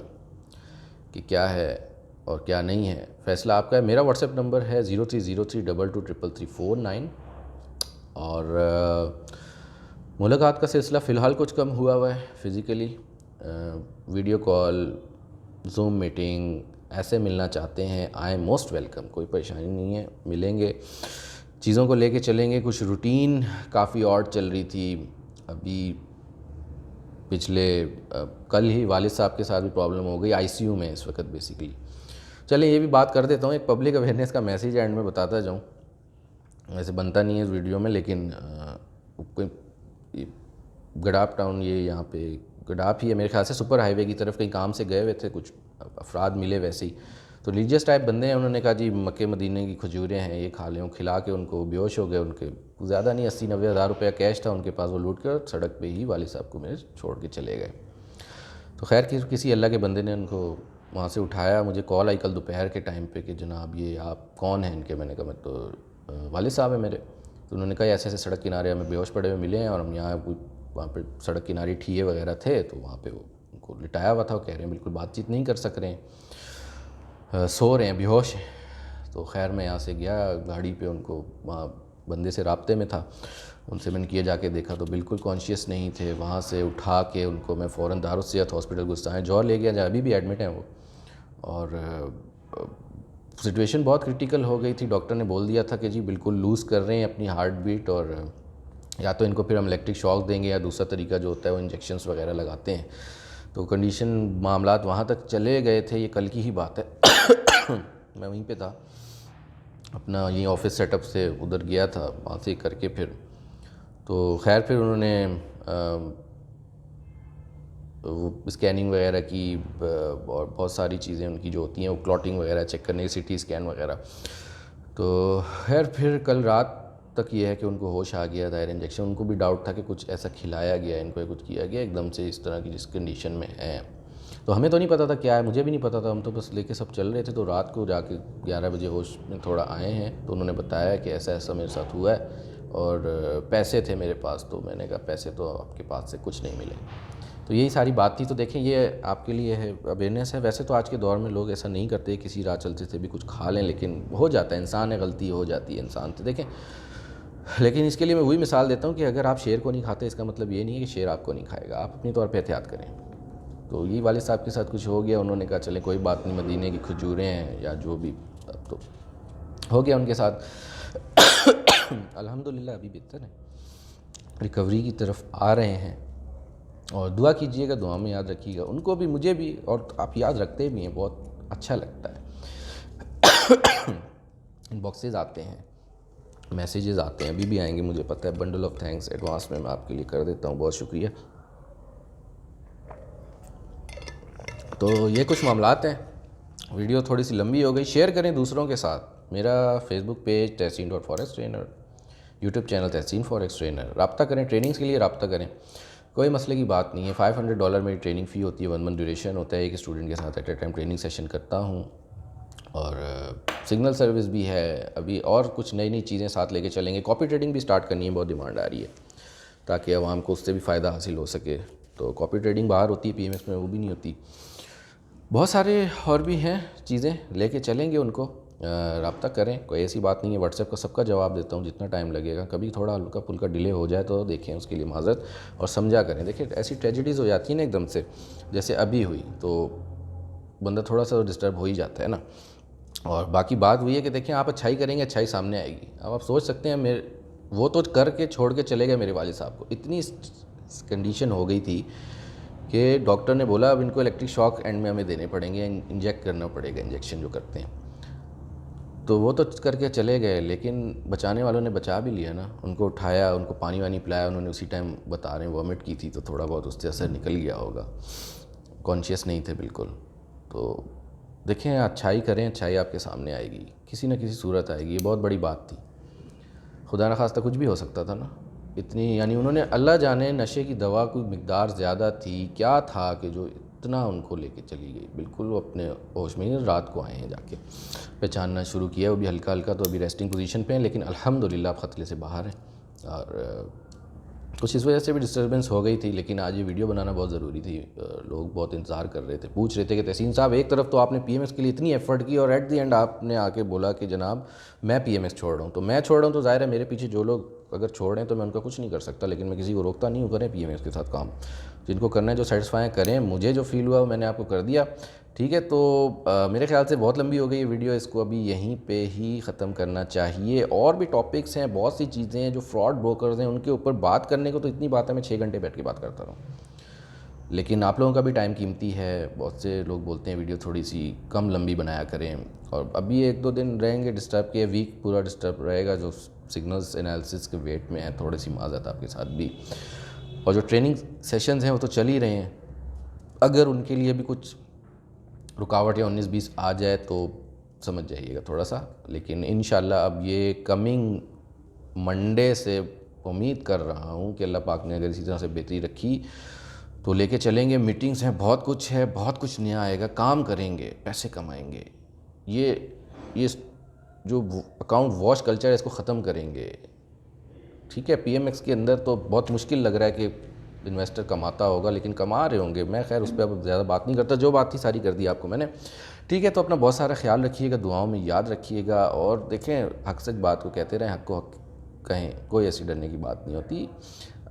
कि क्या है और क्या नहीं है, फ़ैसला आपका है। मेरा व्हाट्सएप नंबर है 0303223349। और मुलाकात का सिलसिला फ़िलहाल कुछ कम हुआ है, physically video call, zoom meeting, ऐसे मिलना चाहते हैं, आए, मोस्ट वेलकम, कोई परेशानी नहीं है, मिलेंगे, चीज़ों को लेके चलेंगे। कुछ रूटीन काफ़ी ऑड चल रही थी अभी, पिछले कल ही वालिद साहब के साथ भी प्रॉब्लम हो गई, आईसीयू में इस वक्त बेसिकली। चलें ये भी बात कर देता हूँ, एक पब्लिक अवेयरनेस का मैसेज एंड में बताता जाऊँ, वैसे बनता नहीं है इस वीडियो में, लेकिन कोई गडाप टाउन, ये यहाँ पे गडाप ही है मेरे ख्याल से, सुपर हाईवे की तरफ कहीं काम से गए हुए थे, कुछ अफराद मिले वैसे ही, तो रिलीजियस टाइप बंदे हैं, उन्होंने कहा जी मक्के मदीने की खजूरें हैं, ये खा लें। खिला के उनको बेहोश हो गए। उनके ज़्यादा नहीं 80-90 हज़ार रुपया कैश था उनके पास, वो लूट कर सड़क पे ही वालिद साहब को मेरे छोड़ के चले गए। तो खैर किसी अल्लाह के बंदे ने उनको वहाँ से उठाया। मुझे कॉल आई कल दोपहर के टाइम पे कि जनाब ये आप कौन हैं इनके। मैंने कहा मैं तो वालिद साहब है मेरे। तो उन्होंने कहा ऐसे ऐसे सड़क किनारे हमें बेहोश पड़े हुए मिले हैं और हम यहाँ वहाँ पे सड़क किनारे ठिए वगैरह थे, तो वहाँ पे वो उनको लिटाया हुआ था। वो कह रहे हैं बिल्कुल बातचीत नहीं कर सक रहे हैं, सो रहे हैं, बेहोश हैं। तो खैर मैं यहाँ से गया गाड़ी पे, उनको वहाँ बंदे से राब्ते में था, उनसे मैंने किया जाके देखा तो बिल्कुल कॉन्शियस नहीं थे। वहाँ से उठा के उनको मैं फ़ौरन दारुस्सियत हॉस्पिटल गुस्तान जौहर ले गया, जहाँ अभी भी एडमिट हैं वो। और सिचुएशन बहुत क्रिटिकल हो गई थी। डॉक्टर ने बोल दिया था कि जी बिल्कुल लूज़ कर रहे हैं अपनी हार्ट बीट, और या तो इनको फिर हम इलेक्ट्रिक शॉक देंगे या दूसरा तरीका जो होता है वो इंजेक्शंस वगैरह लगाते हैं। तो कंडीशन मामलात वहाँ तक चले गए थे। ये कल की ही बात है। मैं वहीं पे था, अपना ये ऑफिस सेटअप से उधर गया था, वहाँ से करके फिर तो खैर फिर उन्होंने वो स्कैनिंग वगैरह की और बहुत सारी चीज़ें उनकी जो होती हैं वो क्लॉटिंग वगैरह चेक करने की, सीटी स्कैन वगैरह। तो खैर फिर कल रात तक ये है कि उनको होश आ गया, दायर इंजेक्शन। उनको भी डाउट था कि कुछ ऐसा खिलाया गया इनको या कुछ किया गया एकदम से इस तरह की जिस कंडीशन में है। तो हमें तो नहीं पता था क्या है, मुझे भी नहीं पता था, हम तो बस लेके सब चल रहे थे। तो रात को जाके 11 बजे होश में थोड़ा आए हैं, तो उन्होंने बताया कि ऐसा ऐसा मेरे साथ हुआ है और पैसे थे मेरे पास। तो मैंने कहा पैसे तो आपके पास से कुछ नहीं मिले। तो यही सारी बात थी। तो देखें ये आपके लिए है अवेयरनेस है। वैसे तो आज के दौर में लोग ऐसा नहीं करते, किसी राह चलते से भी कुछ खा लें, लेकिन हो जाता है, इंसान है, गलती हो जाती है इंसान से। देखें लेकिन इसके लिए मैं वही मिसाल देता हूँ कि अगर आप शेर को नहीं खाते इसका मतलब ये नहीं है कि शेर आपको नहीं खाएगा, आप अपनी तौर पे एहतियात करें। तो यही वालिद साहब के साथ कुछ हो गया, उन्होंने कहा चलें कोई बात नहीं, मदीने की खजूरें हैं या जो भी, अब तो हो गया उनके साथ। अल्हम्दुलिल्लाह अभी बेहतर है, रिकवरी की तरफ आ रहे हैं। और दुआ कीजिएगा, दुआ में याद रखिएगा उनको भी, मुझे भी, और आप याद रखते भी हैं, बहुत अच्छा लगता है। इनबॉक्सेस आते हैं, मैसेजेस आते हैं, अभी भी आएंगे मुझे पता है। बंडल ऑफ थैंक्स एडवांस में मैं आपके लिए कर देता हूँ, बहुत शुक्रिया। तो ये कुछ मामलात हैं। वीडियो थोड़ी सी लंबी हो गई, शेयर करें दूसरों के साथ। मेरा फेसबुक पेज तहसीन.फॉरेक्स trainer, YouTube channel Tehseen forex trainer. रब्ता करें, ट्रेनिंग्स के लिए रब्ता करें, कोई मसले की बात नहीं है। $500 मेरी ट्रेनिंग फ़ी होती है, 1 मंथ ड्यूरेशन होता है। एक स्टूडेंट के साथ at a time training session करता हूँ, और सिग्नल सर्विस भी है अभी, और कुछ नई नई चीज़ें साथ लेके चलेंगे। कॉपी ट्रेडिंग भी स्टार्ट करनी है, बहुत डिमांड आ रही है, ताकि आवाम को उससे भी फ़ायदा हासिल हो सके। तो कॉपी ट्रेडिंग बाहर होती है, PMS में वो भी नहीं होती। बहुत सारे और भी हैं चीज़ें, लेके चलेंगे उनको। रब्ता करें, कोई ऐसी बात नहीं है। व्हाट्सएप का सबका जवाब देता हूँ जितना टाइम लगेगा। कभी थोड़ा हल्का फुल्का डिले हो जाए तो देखें, उसके लिए माज़रत और समझा करें। देखिए ऐसी ट्रेजेडीज़ हो जाती है ना एकदम से, जैसे अभी हुई, तो बंदा थोड़ा सा डिस्टर्ब हो ही जाता है ना। और बाकी बात वही है कि देखिए आप अच्छाई करेंगे, अच्छाई सामने आएगी। अब आप सोच सकते हैं, मेरे वो तो करके छोड़ के चले गए मेरे वालिद साहब को। इतनी कंडीशन हो गई थी कि डॉक्टर ने बोला अब इनको इलेक्ट्रिक शॉक एंड में हमें देने पड़ेंगे, इंजेक्ट करना पड़ेगा, इंजेक्शन जो करते हैं। तो वो तो करके चले गए, लेकिन बचाने वालों ने बचा भी लिया ना। उनको उठाया, उनको पानी वानी पिलाया, उन्होंने उसी टाइम बता रहे हैं वॉमिट की थी, तो थोड़ा बहुत उससे असर निकल गया होगा, कॉन्शियस नहीं थे बिल्कुल। तो देखें, अच्छाई करें, अच्छाई आपके सामने आएगी, किसी न किसी सूरत आएगी। ये बहुत बड़ी बात थी, खुदा न खास्ता कुछ भी हो सकता था ना। इतनी, यानी उन्होंने, अल्लाह जाने नशे की दवा कोई मिकदार ज़्यादा थी, क्या था कि जो इतना उनको लेके चली गई। बिल्कुल वो अपने होश में ही रात को आए हैं, जाके पहचानना शुरू किया, वो भी हल्का हल्का। तो अभी रेस्टिंग पोजीशन पे हैं, लेकिन अल्हम्दुलिल्लाह ख़तरे से बाहर हैं। और कुछ इस वजह से भी डिस्टर्बेंस हो गई थी, लेकिन आज ये वीडियो बनाना बहुत ज़रूरी थी। लोग बहुत इंतज़ार कर रहे थे, पूछ रहे थे कि तहसीन साहब, एक तरफ तो आपने PMS के लिए इतनी एफ़र्ट की और एट दी एंड आपने आके बोला कि जनाब मैं PMS छोड़ रहा हूँ। तो मैं छोड़ रहा हूँ तो ज़ाहिर है मेरे पीछे जो लोग अगर छोड़ रहे हैं तो मैं उनका कुछ नहीं कर सकता, लेकिन मैं किसी को रोकता नहीं हूँ, करें PMS के साथ काम, जिनको करना है, जो सेटिस्फाई करें। मुझे जो फ़ील हुआ मैंने आपको कर दिया, ठीक है। तो मेरे ख्याल से बहुत लंबी हो गई ये वीडियो, इसको अभी यहीं पे ही ख़त्म करना चाहिए। और भी टॉपिक्स हैं, बहुत सी चीज़ें हैं जो फ्रॉड ब्रोकर्स हैं, उनके ऊपर बात करने को तो इतनी बात है, मैं 6 घंटे बैठ के बात करता रहूँ, लेकिन आप लोगों का भी टाइम कीमती है। बहुत से लोग बोलते हैं वीडियो थोड़ी सी कम लंबी बनाया करें, और अभी 1-2 दिन रहेंगे डिस्टर्ब के, वीक पूरा डिस्टर्ब रहेगा, जो सिग्नल्स एनालिसिस के वेट में है, थोड़ी सी माज़रत आपके साथ भी। और जो ट्रेनिंग सेशंस हैं वो तो चल ही रहे हैं, अगर उनके लिए भी कुछ रुकावट या 19-20 आ जाए तो समझ जाइएगा थोड़ा सा, लेकिन इंशाल्लाह अब ये कमिंग मंडे से उम्मीद कर रहा हूँ कि अल्लाह पाक ने अगर इसी तरह से बेहतरी रखी तो लेके चलेंगे। मीटिंग्स हैं, बहुत कुछ नया आएगा, काम करेंगे, पैसे कमाएंगे। ये जो अकाउंट वॉश कल्चर है इसको ख़त्म करेंगे। ठीक है, पीएमएक्स के अंदर तो बहुत मुश्किल लग रहा है कि इन्वेस्टर कमाता होगा, लेकिन कमा रहे होंगे। मैं खैर उस पर अब ज़्यादा बात नहीं करता, जो बात थी सारी कर दी आपको मैंने। ठीक है, तो अपना बहुत सारा ख्याल रखिएगा, दुआओं में याद रखिएगा, और देखें हक सच बात को कहते रहें, हक को हक कहें, कोई ऐसी डरने की बात नहीं होती।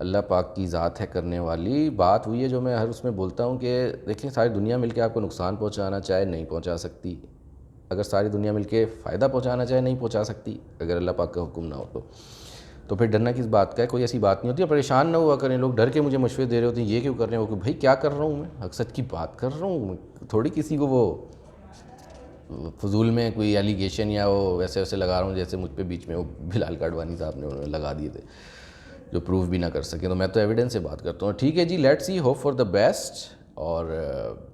अल्लाह पाक की ज़ात है करने वाली। बात हुई है जो मैं हर उसमें बोलता हूँ कि देखें सारी दुनिया मिलके आपको नुकसान पहुँचाना चाहे नहीं पहुँचा सकती, अगर सारी दुनिया मिलके फ़ायदा पहुँचाना चाहे नहीं पहुँचा सकती, अगर अल्लाह पाक का हुक्म ना हो तो फिर डरना किस बात का है। कोई ऐसी बात नहीं होती है। परेशान ना हुआ करें, लोग डर के मुझे मशवरे दे रहे होते हैं, ये क्यों कर रहे हैं, वो कि भाई क्या कर रहा हूँ मैं, हक सच की बात कर रहा हूँ, थोड़ी किसी को वो फजूल में कोई एलिगेशन या वो वैसे वैसे लगा रहा हूँ जैसे मुझ पे बीच में वो बिलाल काडवानी साहब ने उन्होंने लगा दिए थे जो प्रूफ भी ना कर सके। तो मैं तो एविडेंस से बात करता हूँ। ठीक है जी, let's see, hope for the best, और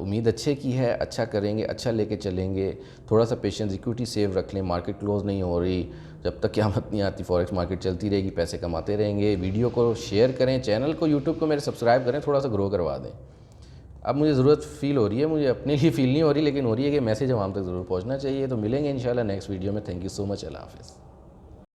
उम्मीद अच्छे की है, अच्छा करेंगे, अच्छा लेके चलेंगे। थोड़ा सा पेशेंस, इक्विटी सेव रख लें, मार्केट क्लोज नहीं हो रही, जब तक क़यामत नहीं आती फॉरेक्स मार्केट चलती रहेगी, पैसे कमाते रहेंगे। वीडियो को शेयर करें, चैनल को यूट्यूब को मेरे सब्सक्राइब करें, थोड़ा सा ग्रो करवा दें। अब मुझे ज़रूरत फ़ील हो रही है, मुझे अपने लिए फ़ील नहीं हो रही, लेकिन हो रही है कि मैसेज आवाम तक ज़रूर पहुँचना चाहिए। तो मिलेंगे इंशाल्लाह नेक्स्ट वीडियो में। थैंक यू सो मच, अल्लाह हाफ़िज़।